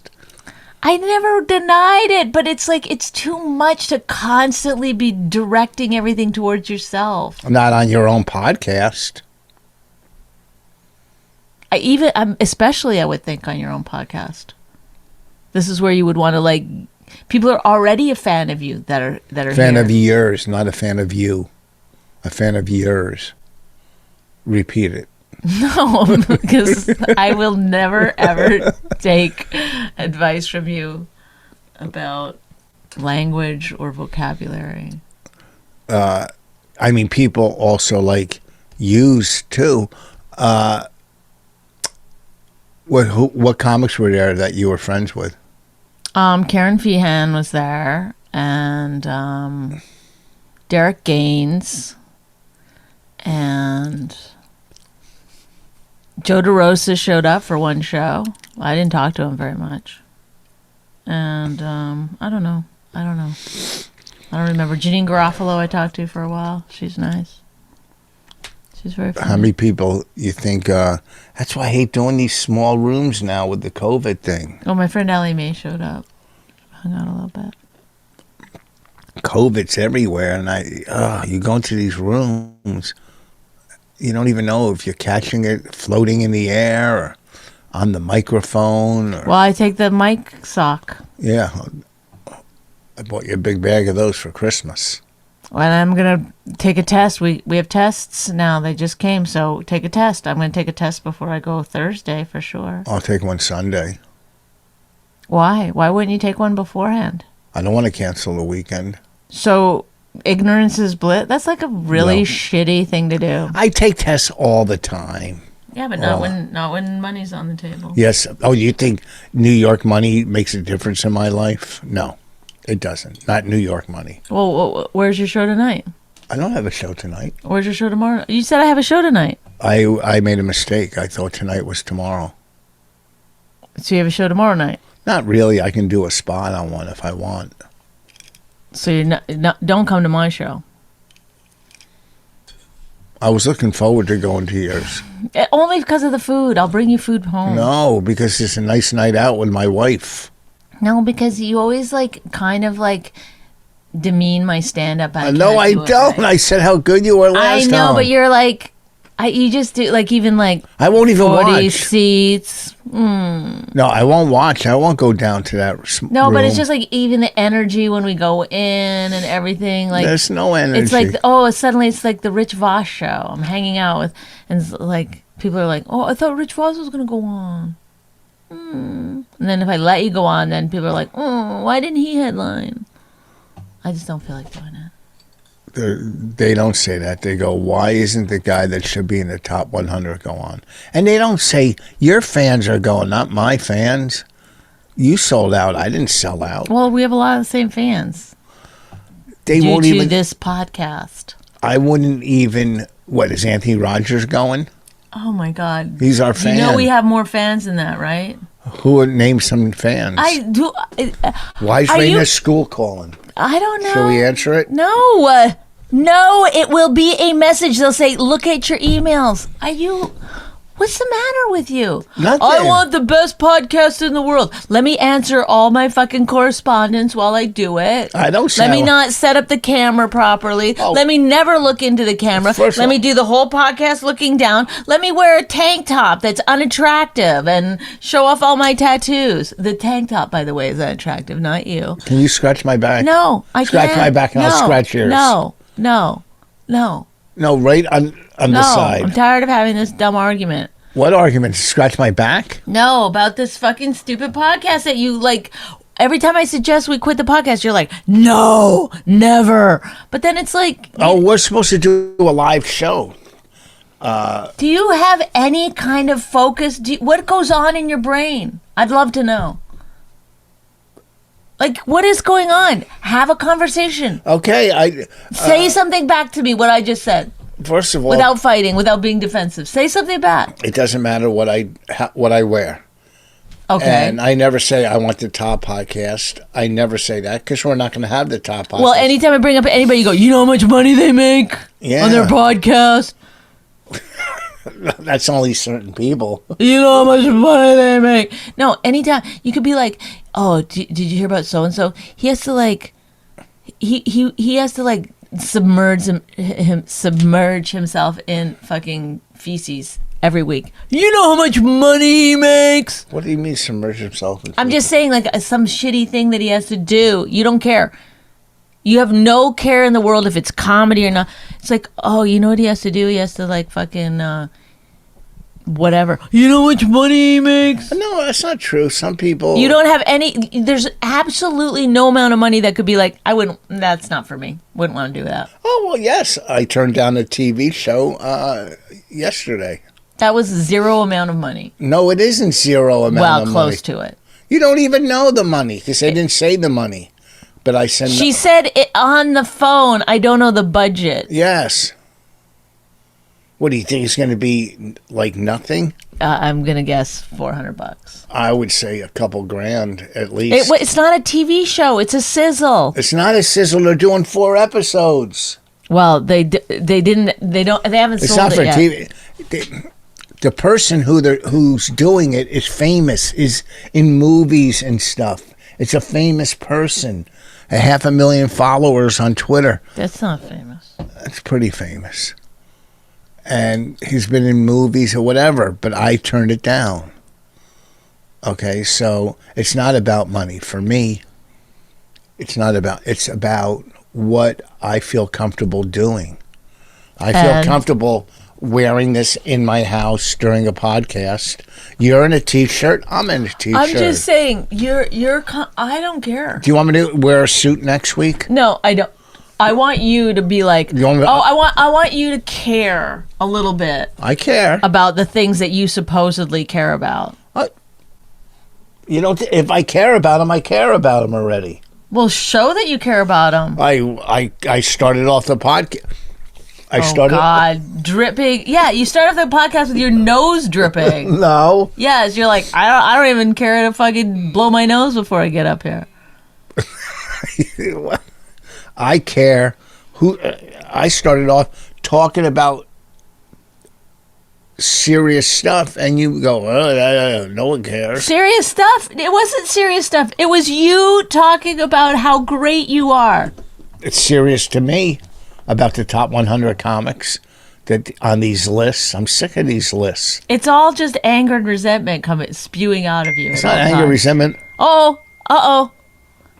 [SPEAKER 3] I never denied it, but it's like it's too much to constantly be directing everything towards yourself.
[SPEAKER 2] Not on your own podcast.
[SPEAKER 3] Especially I would think on your own podcast. This is where you would want to, like, people are already a fan of you that are
[SPEAKER 2] fan
[SPEAKER 3] here.
[SPEAKER 2] of yours, not a fan of you. A fan of yours. Repeat it.
[SPEAKER 3] No, because I will never ever take advice from you about language or vocabulary.
[SPEAKER 2] I mean, people also like use too. What comics were there that you were friends with?
[SPEAKER 3] Karen Feehan was there, and Derek Gaines, and Joe DeRosa showed up for one show. I didn't talk to him very much. And I don't know. I don't remember. Janine Garofalo I talked to for a while. She's nice. She's very funny.
[SPEAKER 2] How many people you think... that's why I hate doing these small rooms now with the COVID thing.
[SPEAKER 3] Oh, my friend Allie Mae showed up. Hung out a little bit.
[SPEAKER 2] COVID's everywhere, and you go into these rooms, you don't even know if you're catching it floating in the air or on the microphone. Well,
[SPEAKER 3] I take the mic sock.
[SPEAKER 2] Yeah. I bought you a big bag of those for Christmas.
[SPEAKER 3] And I'm going to take a test. We have tests now. They just came, so take a test. I'm going to take a test before I go Thursday for sure.
[SPEAKER 2] I'll take one Sunday.
[SPEAKER 3] Why? Why wouldn't you take one beforehand?
[SPEAKER 2] I don't want to cancel the weekend.
[SPEAKER 3] So ignorance is bliss? That's like a really shitty thing to do.
[SPEAKER 2] I take tests all the time.
[SPEAKER 3] Yeah, but not when money's on the table.
[SPEAKER 2] Yes. Oh, you think New York money makes a difference in my life? No, it doesn't. Not New York money.
[SPEAKER 3] Well, where's your show tonight?
[SPEAKER 2] I don't have a show tonight.
[SPEAKER 3] Where's your show tomorrow? You said I have a show tonight.
[SPEAKER 2] I made a mistake. I thought tonight was tomorrow.
[SPEAKER 3] So you have a show tomorrow night?
[SPEAKER 2] Not really. I can do a spot on one if I want.
[SPEAKER 3] So you're don't come to my show.
[SPEAKER 2] I was looking forward to going to yours.
[SPEAKER 3] Only because of the food. I'll bring you food home.
[SPEAKER 2] No, because it's a nice night out with my wife.
[SPEAKER 3] No, because you always kind of demean my stand-up.
[SPEAKER 2] No, I don't. I said how good you were last time.
[SPEAKER 3] I know, but you're you just do even
[SPEAKER 2] I won't even
[SPEAKER 3] 40
[SPEAKER 2] watch.
[SPEAKER 3] seats.
[SPEAKER 2] No, I won't watch. I won't go down to that room.
[SPEAKER 3] No, but it's just even the energy when we go in and everything.
[SPEAKER 2] There's no energy.
[SPEAKER 3] It's suddenly it's like the Rich Voss show. I'm hanging out with, and it's people are oh, I thought Rich Voss was going to go on. And then if I let you go on, then people are oh, why didn't he headline? I just don't feel like doing it.
[SPEAKER 2] They don't say that. They go, why isn't the guy that should be in the top 100 go on? And they don't say, your fans are going, not my fans. You sold out. I didn't sell out.
[SPEAKER 3] Well, we have a lot of the same fans.
[SPEAKER 2] They
[SPEAKER 3] due
[SPEAKER 2] won't
[SPEAKER 3] to
[SPEAKER 2] even...
[SPEAKER 3] this podcast.
[SPEAKER 2] I wouldn't even... What, is Anthony Rogers going?
[SPEAKER 3] Oh, my God.
[SPEAKER 2] He's our fan.
[SPEAKER 3] You know we have more fans than that, right?
[SPEAKER 2] Who would name some fans?
[SPEAKER 3] I do.
[SPEAKER 2] Why is Raina's school calling?
[SPEAKER 3] I don't know.
[SPEAKER 2] Shall we answer it?
[SPEAKER 3] No. No, it will be a message. They'll say, look at your emails. What's the matter with you?
[SPEAKER 2] Nothing.
[SPEAKER 3] I want the best podcast in the world. Let me answer all my fucking correspondence while I do it.
[SPEAKER 2] I don't
[SPEAKER 3] Let me not set up the camera properly.
[SPEAKER 2] Oh.
[SPEAKER 3] Let me never look into the camera. Let me do the whole podcast looking down. Let me wear a tank top that's unattractive and show off all my tattoos. The tank top, by the way, is unattractive, not you.
[SPEAKER 2] Can you scratch my back?
[SPEAKER 3] No, I can't.
[SPEAKER 2] Scratch my back and I'll scratch yours.
[SPEAKER 3] No.
[SPEAKER 2] No, right on the side.
[SPEAKER 3] I'm tired of having this dumb argument.
[SPEAKER 2] What argument? Scratch my back?
[SPEAKER 3] No, about this fucking stupid podcast that you every time I suggest we quit the podcast, you're like, no, never. But then it's like,
[SPEAKER 2] Oh, we're supposed to do a live show.
[SPEAKER 3] do you have any kind of focus? What goes on in your brain? I'd love to know. Like, what is going on? Have a conversation.
[SPEAKER 2] Okay,
[SPEAKER 3] Say something back to me, what I just said.
[SPEAKER 2] first of all,
[SPEAKER 3] Without fighting, without being defensive. Say something back.
[SPEAKER 2] it doesn't matter what I wear.
[SPEAKER 3] Okay.
[SPEAKER 2] And I never say I want the top podcast. I never say that because we're not going to have the top podcast.
[SPEAKER 3] Well, anytime I bring up anybody, you go, you know how much money they make on their
[SPEAKER 2] Yeah.
[SPEAKER 3] podcast?
[SPEAKER 2] That's only certain people.
[SPEAKER 3] You know how much money they make. No, anytime. You could be like, oh, did you hear about so-and-so? He has to like, he has to like submerge himself in fucking feces every week. You know how much money he makes?
[SPEAKER 2] What do you mean submerge himself in
[SPEAKER 3] I'm just saying, like, some shitty thing that he has to do. You don't care. You have no care in the world if it's comedy or not. It's like, oh, you know what he has to do? He has to, like, fucking, whatever. You know how much money he makes?
[SPEAKER 2] No, that's not true. Some people...
[SPEAKER 3] You don't have any, there's absolutely no amount of money that could be like, that's not for me. Wouldn't want to do that.
[SPEAKER 2] Oh, well, yes. I turned down a TV show yesterday.
[SPEAKER 3] That was zero amount of money.
[SPEAKER 2] No, it isn't zero amount of money.
[SPEAKER 3] Well, close to it.
[SPEAKER 2] You don't even know the money because they didn't say the money. But I said...
[SPEAKER 3] She said it on the phone. I don't know the budget.
[SPEAKER 2] Yes. What do you think? It's going to be like nothing?
[SPEAKER 3] I'm going to guess $400.
[SPEAKER 2] I would say a couple grand at least.
[SPEAKER 3] It's not a TV show. It's a sizzle.
[SPEAKER 2] It's not a sizzle. They're doing 4 episodes.
[SPEAKER 3] Well, they haven't
[SPEAKER 2] It's
[SPEAKER 3] sold
[SPEAKER 2] not
[SPEAKER 3] it
[SPEAKER 2] for
[SPEAKER 3] yet.
[SPEAKER 2] TV. The person who's doing it is famous, is in movies and stuff. It's a famous person. 500,000 followers on Twitter.
[SPEAKER 3] That's not famous.
[SPEAKER 2] That's pretty famous. And he's been in movies or whatever, but I turned it down. Okay, so it's not about money. For me, it's about what I feel comfortable doing. I feel comfortable wearing this in my house during a podcast. You're in a t-shirt. I'm in a t-shirt.
[SPEAKER 3] I'm just saying, I don't care.
[SPEAKER 2] Do you want me to wear a suit next week?
[SPEAKER 3] No, I don't. I want you to be like, I want you to care a little bit
[SPEAKER 2] I care.
[SPEAKER 3] about the things that you supposedly care about.
[SPEAKER 2] You know, if I care about them, I care about them already.
[SPEAKER 3] Well, show that you care about them.
[SPEAKER 2] I started off the podcast.
[SPEAKER 3] God, dripping. Yeah, you start off the podcast with your nose dripping.
[SPEAKER 2] No.
[SPEAKER 3] Yes, you're like, I don't even care to fucking blow my nose before I get up here.
[SPEAKER 2] I care. I started off talking about serious stuff, and you go, oh, no one cares.
[SPEAKER 3] Serious stuff? It wasn't serious stuff. It was you talking about how great you are.
[SPEAKER 2] It's serious to me about the top 100 comics that on these lists. I'm sick of these lists.
[SPEAKER 3] It's all just anger and resentment spewing out of you.
[SPEAKER 2] It's not anger, resentment.
[SPEAKER 3] Oh,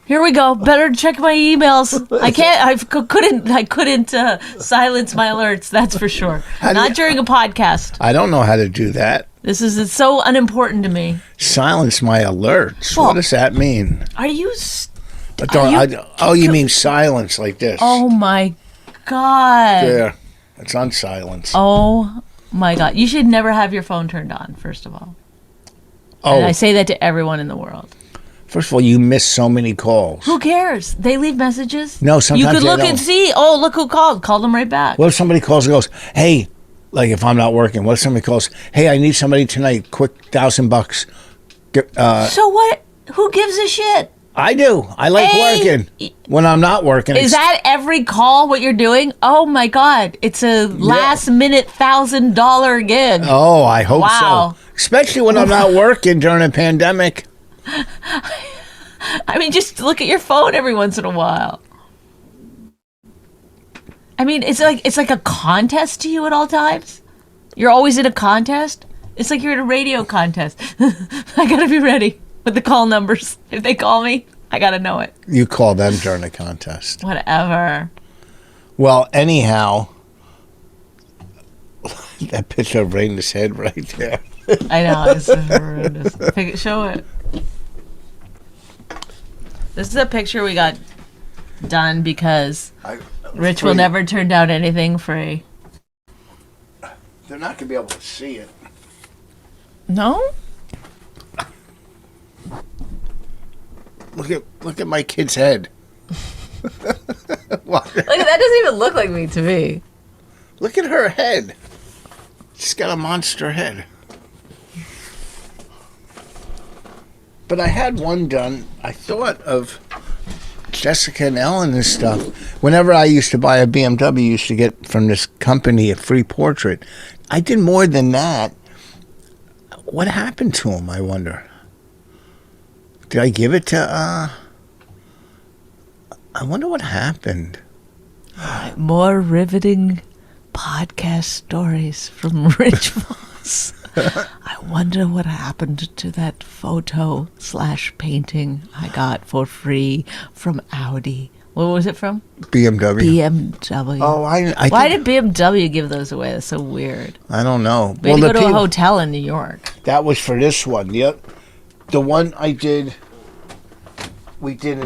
[SPEAKER 3] here we go. Better check my emails. I couldn't silence my alerts. That's for sure. Not during a podcast.
[SPEAKER 2] I don't know how to do that.
[SPEAKER 3] It's so unimportant to me.
[SPEAKER 2] Silence my alerts.
[SPEAKER 3] Well,
[SPEAKER 2] what does that mean?
[SPEAKER 3] Are you?
[SPEAKER 2] You mean silence like this?
[SPEAKER 3] Oh my God.
[SPEAKER 2] There. It's on silence.
[SPEAKER 3] Oh my God. You should never have your phone turned on, first of all.
[SPEAKER 2] Oh.
[SPEAKER 3] And I say that to everyone in the world.
[SPEAKER 2] First of all, you miss so many calls.
[SPEAKER 3] Who cares? They leave messages.
[SPEAKER 2] No, sometimes
[SPEAKER 3] you could
[SPEAKER 2] they
[SPEAKER 3] look
[SPEAKER 2] don't.
[SPEAKER 3] and see. Oh, look who called. Call them right back.
[SPEAKER 2] What if somebody calls and goes, hey, like if I'm not working, what if somebody calls, hey, I need somebody tonight, quick $1,000.
[SPEAKER 3] So what? Who gives a shit?
[SPEAKER 2] I do. I like working when I'm not working.
[SPEAKER 3] Is that every call what you're doing? Oh my God. It's a last minute $1,000 gig.
[SPEAKER 2] Oh, I hope
[SPEAKER 3] Wow.
[SPEAKER 2] so. Especially when I'm not working during a pandemic.
[SPEAKER 3] I mean, just look at your phone every once in a while. I mean, it's like a contest to you at all times. You're always in a contest. It's like you're in a radio contest. I gotta be ready with the call numbers. If they call me, I gotta know it.
[SPEAKER 2] You call them during a contest.
[SPEAKER 3] Whatever.
[SPEAKER 2] Well, anyhow, that picture of Raina's head right there.
[SPEAKER 3] I know, it's horrendous. Show it. This is a picture we got done because Rich
[SPEAKER 2] free.
[SPEAKER 3] will never turn down anything free.
[SPEAKER 2] They're not going to be able to see it.
[SPEAKER 3] No?
[SPEAKER 2] Look at my kid's head. What?
[SPEAKER 3] Like, that doesn't even look like me to me.
[SPEAKER 2] Look at her head. She's got a monster head. But I had one done. I thought of Jessica and Ellen and stuff. Whenever I used to buy a BMW, I used to get from this company a free portrait. I did more than that. What happened to him, I wonder? Did I give it to, I wonder what happened.
[SPEAKER 3] More riveting podcast stories from Rich Voss. I wonder what happened to that photo/painting I got for free from Audi. What was it from?
[SPEAKER 2] BMW.
[SPEAKER 3] BMW.
[SPEAKER 2] Oh,
[SPEAKER 3] Why did BMW give those away? That's so weird.
[SPEAKER 2] I don't know.
[SPEAKER 3] We had to go to a hotel in New York.
[SPEAKER 2] That was for this one. Yep. The one we did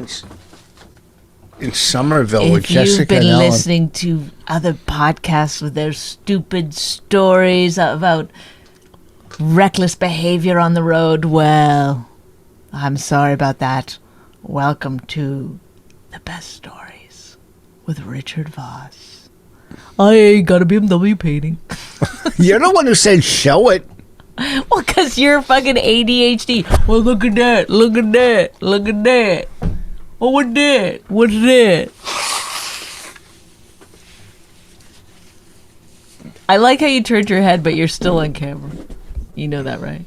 [SPEAKER 2] in Somerville with
[SPEAKER 3] If
[SPEAKER 2] Jessica
[SPEAKER 3] you've been
[SPEAKER 2] and Ellen.
[SPEAKER 3] listening to other podcasts with their stupid stories about reckless behavior on the road, well, I'm sorry about that. Welcome to the best stories with Richard Voss. I ain't got a BMW painting.
[SPEAKER 2] You're the one who said show it.
[SPEAKER 3] Well, because you're fucking ADHD. Well, look at that. Look at that. Look at that. Oh, what's that? What's that? I like how you turned your head, but you're still on camera. You know that, right?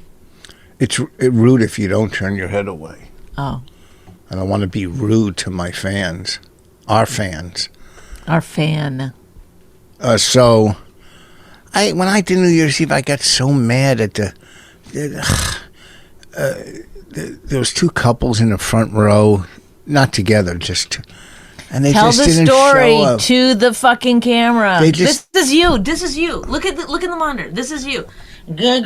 [SPEAKER 2] It's rude if you don't turn your head away.
[SPEAKER 3] Oh.
[SPEAKER 2] I don't want to be rude to my fans. Our fans.
[SPEAKER 3] Our fan.
[SPEAKER 2] So, when I did New Year's Eve, I got so mad at there was two couples in the front row, not together, and they
[SPEAKER 3] Tell
[SPEAKER 2] just
[SPEAKER 3] the
[SPEAKER 2] didn't
[SPEAKER 3] story
[SPEAKER 2] show up.
[SPEAKER 3] to the fucking camera.
[SPEAKER 2] They just-
[SPEAKER 3] This is you. This is you. Look in the monitor. This is you.
[SPEAKER 2] Is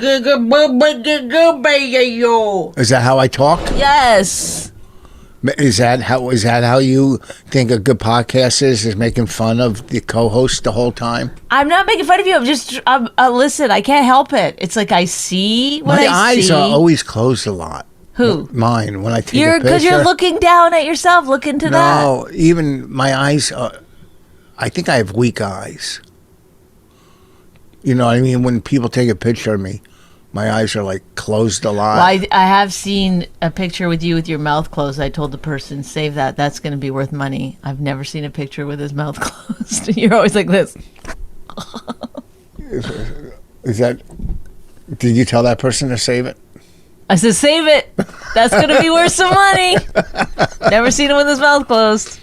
[SPEAKER 2] that how I talk?
[SPEAKER 3] Yes.
[SPEAKER 2] Is that how you think a good podcast is making fun of the co-host the whole time?
[SPEAKER 3] I'm not making fun of you. I'm just listen. I can't help it. It's like I see what
[SPEAKER 2] My
[SPEAKER 3] I see.
[SPEAKER 2] eyes are always closed a lot.
[SPEAKER 3] Who?
[SPEAKER 2] Mine, when I take a picture.
[SPEAKER 3] Because you're looking down at yourself. Look into that.
[SPEAKER 2] No, even my eyes I think I have weak eyes. You know what I mean? When people take a picture of me, my eyes are like closed a lot.
[SPEAKER 3] Well, I have seen a picture with you with your mouth closed. I told the person, save that. That's going to be worth money. I've never seen a picture with his mouth closed. You're always like this.
[SPEAKER 2] Is that... Did you tell that person to save it?
[SPEAKER 3] I said, save it. That's going to be worth some money. Never seen him with his mouth closed.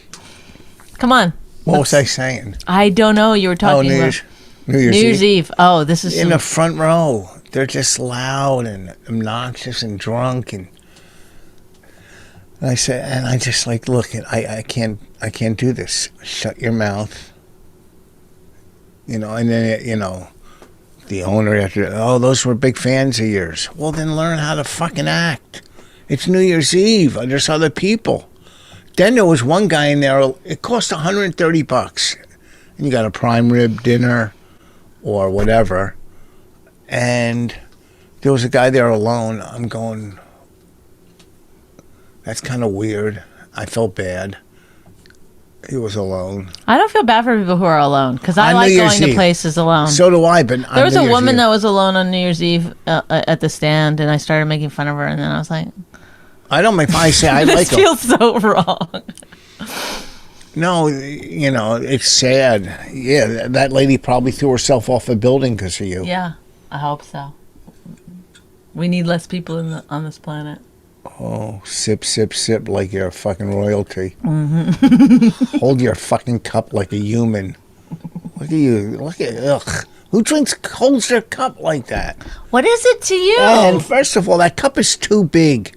[SPEAKER 3] Come on.
[SPEAKER 2] What was I saying?
[SPEAKER 3] I don't know. You were talking about
[SPEAKER 2] New Year's
[SPEAKER 3] Eve. Oh, this is
[SPEAKER 2] in the front row. They're just loud and obnoxious and drunk, and I said, and I just like, look, I can't do this. Shut your mouth. You know, and then the owner after, oh, those were big fans of yours. Well, then learn how to fucking act. It's New Year's Eve. There's other people. Then there was one guy in there. It cost $130, and you got a prime rib dinner or whatever. And there was a guy there alone. I'm going, that's kind of weird. I felt bad. He was alone.
[SPEAKER 3] I don't feel bad for people who are alone because I
[SPEAKER 2] On
[SPEAKER 3] like
[SPEAKER 2] New Year's
[SPEAKER 3] going to
[SPEAKER 2] Eve.
[SPEAKER 3] places alone.
[SPEAKER 2] So do I, but
[SPEAKER 3] There was a woman that was alone on New Year's Eve at the stand, and I started making fun of her, and then I was like,
[SPEAKER 2] I don't make fun. I say I like
[SPEAKER 3] this
[SPEAKER 2] him.
[SPEAKER 3] feels so wrong.
[SPEAKER 2] No, it's sad. Yeah, that lady probably threw herself off a building because of you.
[SPEAKER 3] Yeah, I hope so. We need less people on this planet.
[SPEAKER 2] Oh, sip, sip, sip like you're a fucking royalty. Mm-hmm. Hold your fucking cup like a human. Look at you. Ugh. Who holds their cup like that?
[SPEAKER 3] What is it to you?
[SPEAKER 2] And first of all, that cup is too big.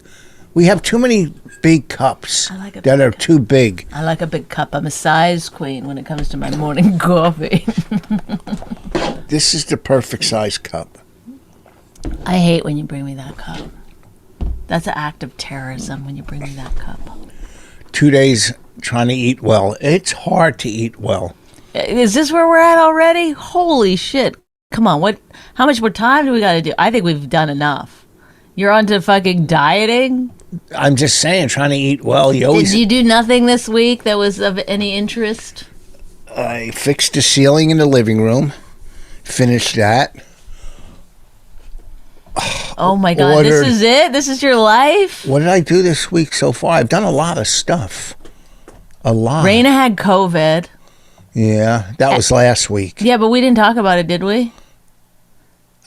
[SPEAKER 2] We have too many big cups that are too big.
[SPEAKER 3] I like a big cup. I'm a size queen when it comes to my morning coffee.
[SPEAKER 2] This is the perfect size cup.
[SPEAKER 3] I hate when you bring me that cup. That's an act of terrorism when you bring me that cup.
[SPEAKER 2] 2 days trying to eat well. It's hard to eat well.
[SPEAKER 3] Is this where we're at already? Holy shit. Come on, how much more time do we got to do? I think we've done enough. You're on to fucking dieting?
[SPEAKER 2] I'm just saying, trying to eat well.
[SPEAKER 3] Did you do nothing this week that was of any interest?
[SPEAKER 2] I fixed the ceiling in the living room. Finished that.
[SPEAKER 3] Oh my God, this is it? This is your life?
[SPEAKER 2] What did I do this week so far? I've done a lot of stuff. A lot.
[SPEAKER 3] Raina had COVID.
[SPEAKER 2] Yeah, that was last week.
[SPEAKER 3] Yeah, but we didn't talk about it, did we?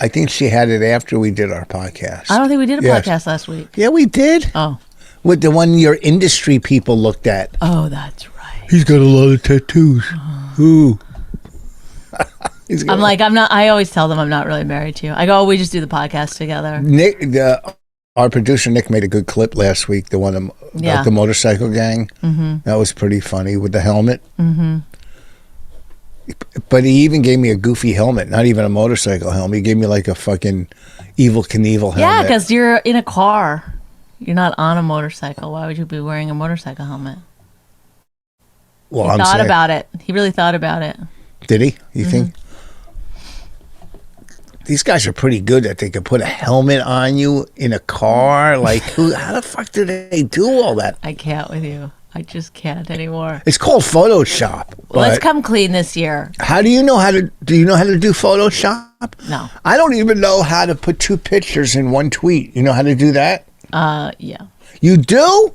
[SPEAKER 2] I think she had it after we did our podcast.
[SPEAKER 3] I don't think we did a podcast last week.
[SPEAKER 2] Yeah, we did.
[SPEAKER 3] Oh.
[SPEAKER 2] With the one your industry people looked at.
[SPEAKER 3] Oh, that's right.
[SPEAKER 2] He's got a lot of tattoos. Ooh.
[SPEAKER 3] I always tell them I'm not really married to you. I go, we just do the podcast together.
[SPEAKER 2] Nick, our producer Nick made a good clip last week, the one about the motorcycle gang. Mm-hmm. That was pretty funny with the helmet. Mm-hmm. But he even gave me a goofy helmet, not even a motorcycle helmet. He gave me like a fucking Evel Knievel helmet.
[SPEAKER 3] Yeah, because you're in a car. You're not on a motorcycle. Why would you be wearing a motorcycle helmet?
[SPEAKER 2] Well,
[SPEAKER 3] he thought about it. He really thought about it.
[SPEAKER 2] Did he? You think? These guys are pretty good that they could put a helmet on you in a car. Like, how the fuck do they do all that?
[SPEAKER 3] I can't with you. I just can't anymore.
[SPEAKER 2] It's called Photoshop.
[SPEAKER 3] Let's come clean this year.
[SPEAKER 2] How do you know how to do Photoshop?
[SPEAKER 3] No.
[SPEAKER 2] I don't even know how to put two pictures in one tweet. You know how to do that?
[SPEAKER 3] Yeah.
[SPEAKER 2] You do?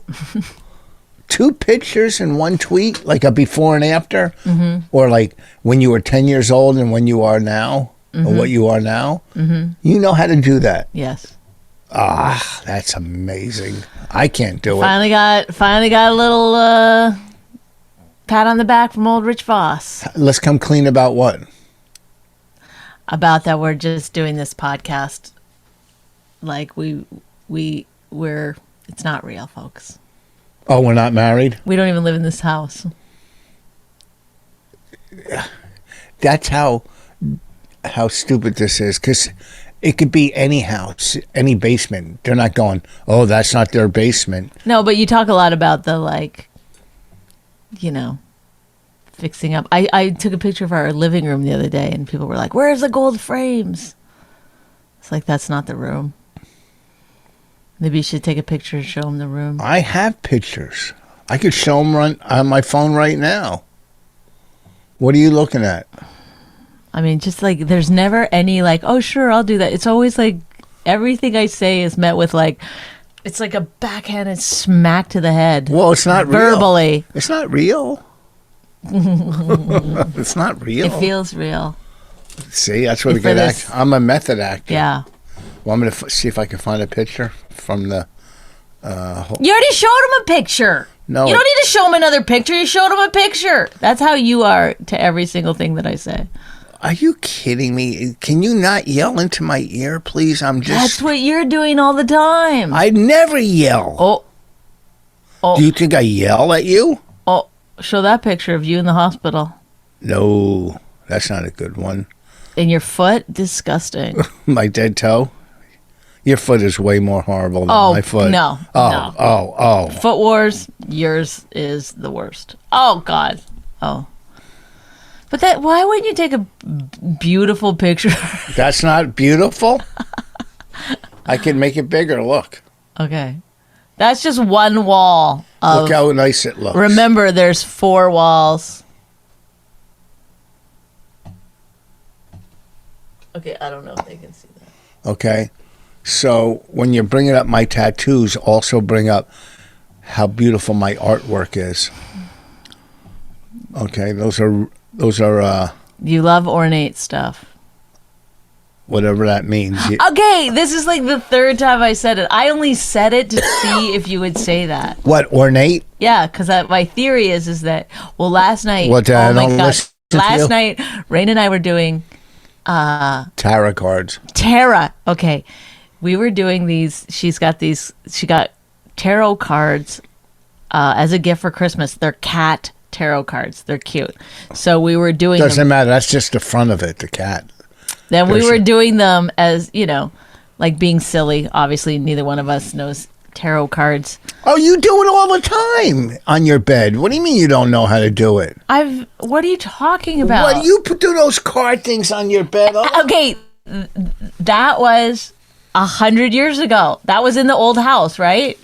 [SPEAKER 2] Two pictures in one tweet? Like a before and after? Mm-hmm. Or like when you were 10 years old and when you are now? Mm-hmm. Or what you are now? Mm-hmm. You know how to do that?
[SPEAKER 3] Yes.
[SPEAKER 2] Ah, that's amazing. I can't do it.
[SPEAKER 3] Finally got a little pat on the back from old Rich Voss.
[SPEAKER 2] Let's come clean about what?
[SPEAKER 3] About that we're just doing this podcast. Like we're it's not real, folks.
[SPEAKER 2] Oh, we're not married?
[SPEAKER 3] We don't even live in this house.
[SPEAKER 2] That's how stupid this is, because it could be any house, any basement. They're not going, oh, that's not their basement.
[SPEAKER 3] No, but you talk a lot about the, fixing up. I took a picture of our living room the other day, and people were like, where's the gold frames? It's like, that's not the room. Maybe you should take a picture and show them the room.
[SPEAKER 2] I have pictures. I could show them on my phone right now. What are you looking at?
[SPEAKER 3] I mean, just like, there's never any oh, sure, I'll do that. It's always like, everything I say is met with it's like a backhanded smack to the head.
[SPEAKER 2] Well, it's not
[SPEAKER 3] verbally.
[SPEAKER 2] Real. It's not real. It's not real.
[SPEAKER 3] It feels real.
[SPEAKER 2] See, that's what a good actor. I'm a method actor.
[SPEAKER 3] Yeah.
[SPEAKER 2] Well, I'm going to see if I can find a picture from the...
[SPEAKER 3] You already showed him a picture.
[SPEAKER 2] No.
[SPEAKER 3] You don't need to show him another picture. You showed him a picture. That's how you are to every single thing that I say.
[SPEAKER 2] Are you kidding me? Can you not yell into my ear, please?
[SPEAKER 3] That's what you're doing all the time.
[SPEAKER 2] I never yell.
[SPEAKER 3] Oh.
[SPEAKER 2] Do you think I yell at you?
[SPEAKER 3] Oh, show that picture of you in the hospital.
[SPEAKER 2] No, that's not a good one.
[SPEAKER 3] And your foot? Disgusting.
[SPEAKER 2] My dead toe? Your foot is way more horrible than my foot.
[SPEAKER 3] No.
[SPEAKER 2] Oh.
[SPEAKER 3] Foot wars, yours is the worst. Oh, God. Oh. But why wouldn't you take a beautiful picture?
[SPEAKER 2] That's not beautiful? I can make it bigger, look.
[SPEAKER 3] Okay. That's just one wall.
[SPEAKER 2] Look how nice it looks.
[SPEAKER 3] Remember, there's 4 walls. Okay, I don't know if they can see that.
[SPEAKER 2] Okay. So when you're bringing up my tattoos, also bring up how beautiful my artwork is. Okay, those are
[SPEAKER 3] you love ornate stuff.
[SPEAKER 2] Whatever that means.
[SPEAKER 3] Okay, this is like the 3rd time I said it. I only said it to see if you would say that.
[SPEAKER 2] What, ornate?
[SPEAKER 3] Yeah, because my theory is that, last night,
[SPEAKER 2] What,
[SPEAKER 3] oh my
[SPEAKER 2] don't
[SPEAKER 3] God,
[SPEAKER 2] listen to
[SPEAKER 3] last
[SPEAKER 2] you?
[SPEAKER 3] night, Rain and I were doing
[SPEAKER 2] Tarot cards.
[SPEAKER 3] tarot. Okay, we were doing these. She got tarot cards as a gift for Christmas. They're cat tarot cards. They're cute. So we were doing
[SPEAKER 2] Doesn't matter. That's just the front of it, the cat.
[SPEAKER 3] Then we were doing them as, like being silly. Obviously, neither one of us knows tarot cards.
[SPEAKER 2] Oh, you do it all the time on your bed. What do you mean you don't know how to do it?
[SPEAKER 3] What are you talking about?
[SPEAKER 2] What, you do those card things on your bed? Oh.
[SPEAKER 3] Okay, that was 100 years ago. That was in the old house, right?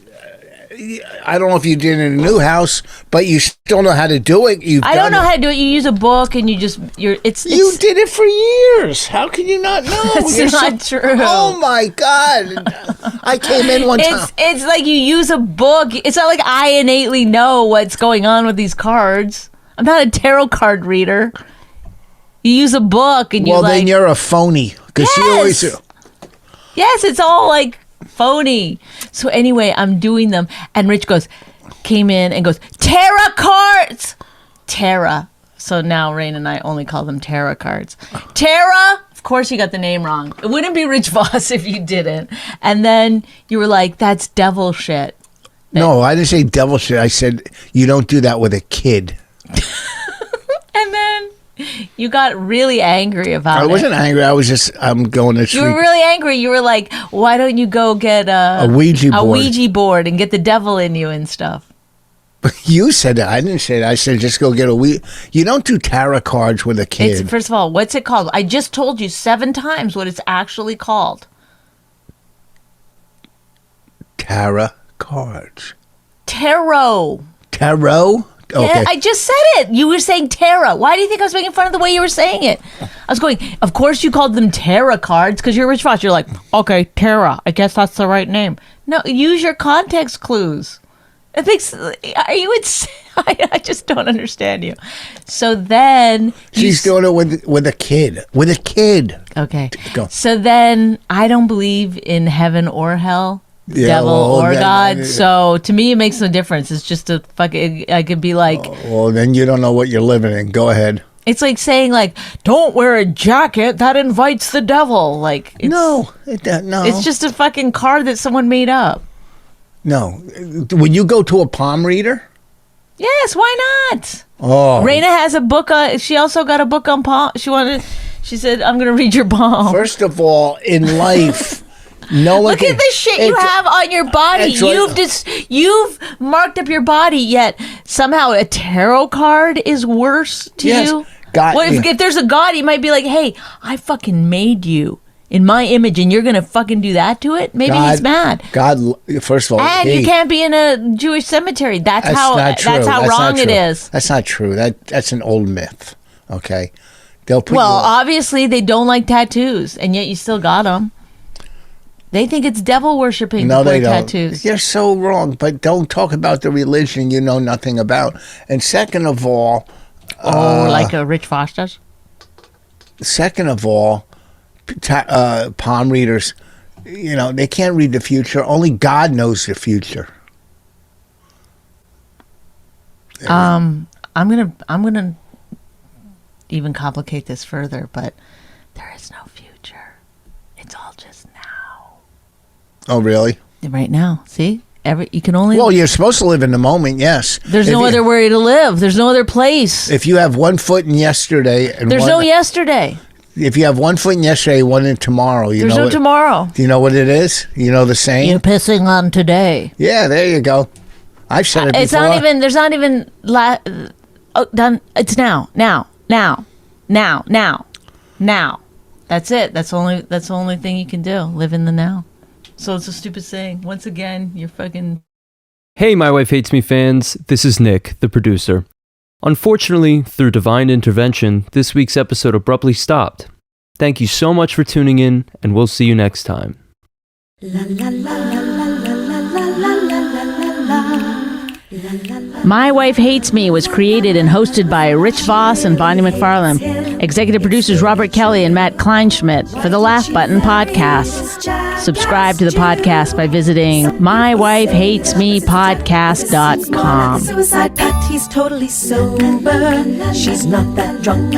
[SPEAKER 2] I don't know if you did it in a new house, but you still know how to do it.
[SPEAKER 3] I don't know how to do it. You use a book and you did
[SPEAKER 2] it for years. How can you not know?
[SPEAKER 3] It's not true.
[SPEAKER 2] Oh my God! I came in one time.
[SPEAKER 3] It's like you use a book. It's not like I innately know what's going on with these cards. I'm not a tarot card reader. You use a book and
[SPEAKER 2] then you're a phony because she always.
[SPEAKER 3] Yes, it's all like phony. So anyway, I'm doing them, and Rich came in and goes, tarot cards, Tara. So now Rain and I only call them tarot cards. Tara. Of course, you got the name wrong. It wouldn't be Rich Voss if you didn't. And then you were like, "That's devil shit."
[SPEAKER 2] No, I didn't say devil shit. I said you don't do that with a kid.
[SPEAKER 3] And then you got really angry about it.
[SPEAKER 2] I wasn't angry. I was I'm going to sleep.
[SPEAKER 3] You were really angry. You were like, why don't you go get a Ouija board and get the devil in you and stuff?
[SPEAKER 2] You said that. I didn't say that. I said just go get a Ouija. You don't do tarot cards with a kid.
[SPEAKER 3] First of all, what's it called? I just told you 7 times what it's actually called.
[SPEAKER 2] Tarot cards.
[SPEAKER 3] Tarot.
[SPEAKER 2] Tarot? Okay.
[SPEAKER 3] Yeah, I just said it. You were saying tarot. Why do you think I was making fun of the way you were saying it? I was going, of course you called them tarot cards because you're Rich Voss. You're like, okay, Tara. I guess that's the right name. No, use your context clues. Are you insane? I just don't understand you. So then
[SPEAKER 2] she's doing it with a kid. With a kid.
[SPEAKER 3] Okay.
[SPEAKER 2] Go.
[SPEAKER 3] So then I don't believe in heaven or hell. Devil or God. So to me, it makes no difference. It's just a fucking. I could be like.
[SPEAKER 2] Well, then you don't know what you're living in. Go ahead.
[SPEAKER 3] It's like saying like, don't wear a jacket that invites the devil. Like
[SPEAKER 2] no.
[SPEAKER 3] It's just a fucking card that someone made up.
[SPEAKER 2] No. Would you go to a palm reader?
[SPEAKER 3] Yes. Why not?
[SPEAKER 2] Oh.
[SPEAKER 3] Raina has a book. She also got a book on palm. She said, I'm going to read your palm.
[SPEAKER 2] First of all, in life. No one
[SPEAKER 3] Look at the shit you have on your body. You've marked up your body, yet somehow a tarot card is worse to you.
[SPEAKER 2] God,
[SPEAKER 3] if there's a God, he might be like, "Hey, I fucking made you in my image, and you're gonna fucking do that to it." Maybe he's mad.
[SPEAKER 2] God, first of all,
[SPEAKER 3] and you can't be in a Jewish cemetery. That's how wrong it is.
[SPEAKER 2] That's not true. That's an old myth. Okay, they'll put.
[SPEAKER 3] Well, obviously they don't like tattoos, and yet you still got them. They think it's devil worshipping to wear tattoos.
[SPEAKER 2] You're so wrong, but don't talk about the religion you know nothing about. And second of all...
[SPEAKER 3] like a Rich Voss does?
[SPEAKER 2] Second of all, palm readers, they can't read the future. Only God knows the future.
[SPEAKER 3] I'm gonna even complicate this further, but there is no future. It's all just now.
[SPEAKER 2] Oh, really?
[SPEAKER 3] Right now. See? You can only...
[SPEAKER 2] Well, you're supposed to live in the moment, yes.
[SPEAKER 3] There's no other way to live. There's no other place.
[SPEAKER 2] If you have one foot in yesterday...
[SPEAKER 3] There's no yesterday.
[SPEAKER 2] If you have one foot in yesterday, one in tomorrow,
[SPEAKER 3] There's no tomorrow.
[SPEAKER 2] Do you know what it is? You know the saying?
[SPEAKER 3] You're pissing on today.
[SPEAKER 2] Yeah, there you go. I've said it before.
[SPEAKER 3] It's not even... There's not even... done. It's now. Now. That's it. That's the only thing you can do. Live in the now. So it's a stupid saying. Once again, you're fucking...
[SPEAKER 4] Hey, My Wife Hates Me fans. This is Nick, the producer. Unfortunately, through divine intervention, this week's episode abruptly stopped. Thank you so much for tuning in, and we'll see you next time.
[SPEAKER 3] My Wife Hates Me was created and hosted by Rich Voss and Bonnie McFarlane. Executive producers Robert Kelly and Matt Kleinschmidt for the Laugh Button Podcast. Subscribe to the podcast by visiting mywifehatesmepodcast.com.
[SPEAKER 1] Suicide pact, he's totally sober. She's not that drunk.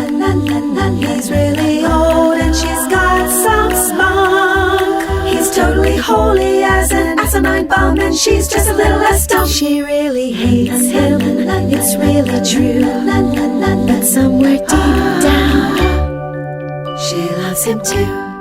[SPEAKER 1] He's really old and she's got some spunk. He's totally holy as an asinine bomb, and she's just a little less dumb. She really hates him, it's really true. But somewhere deep down, she loves him too.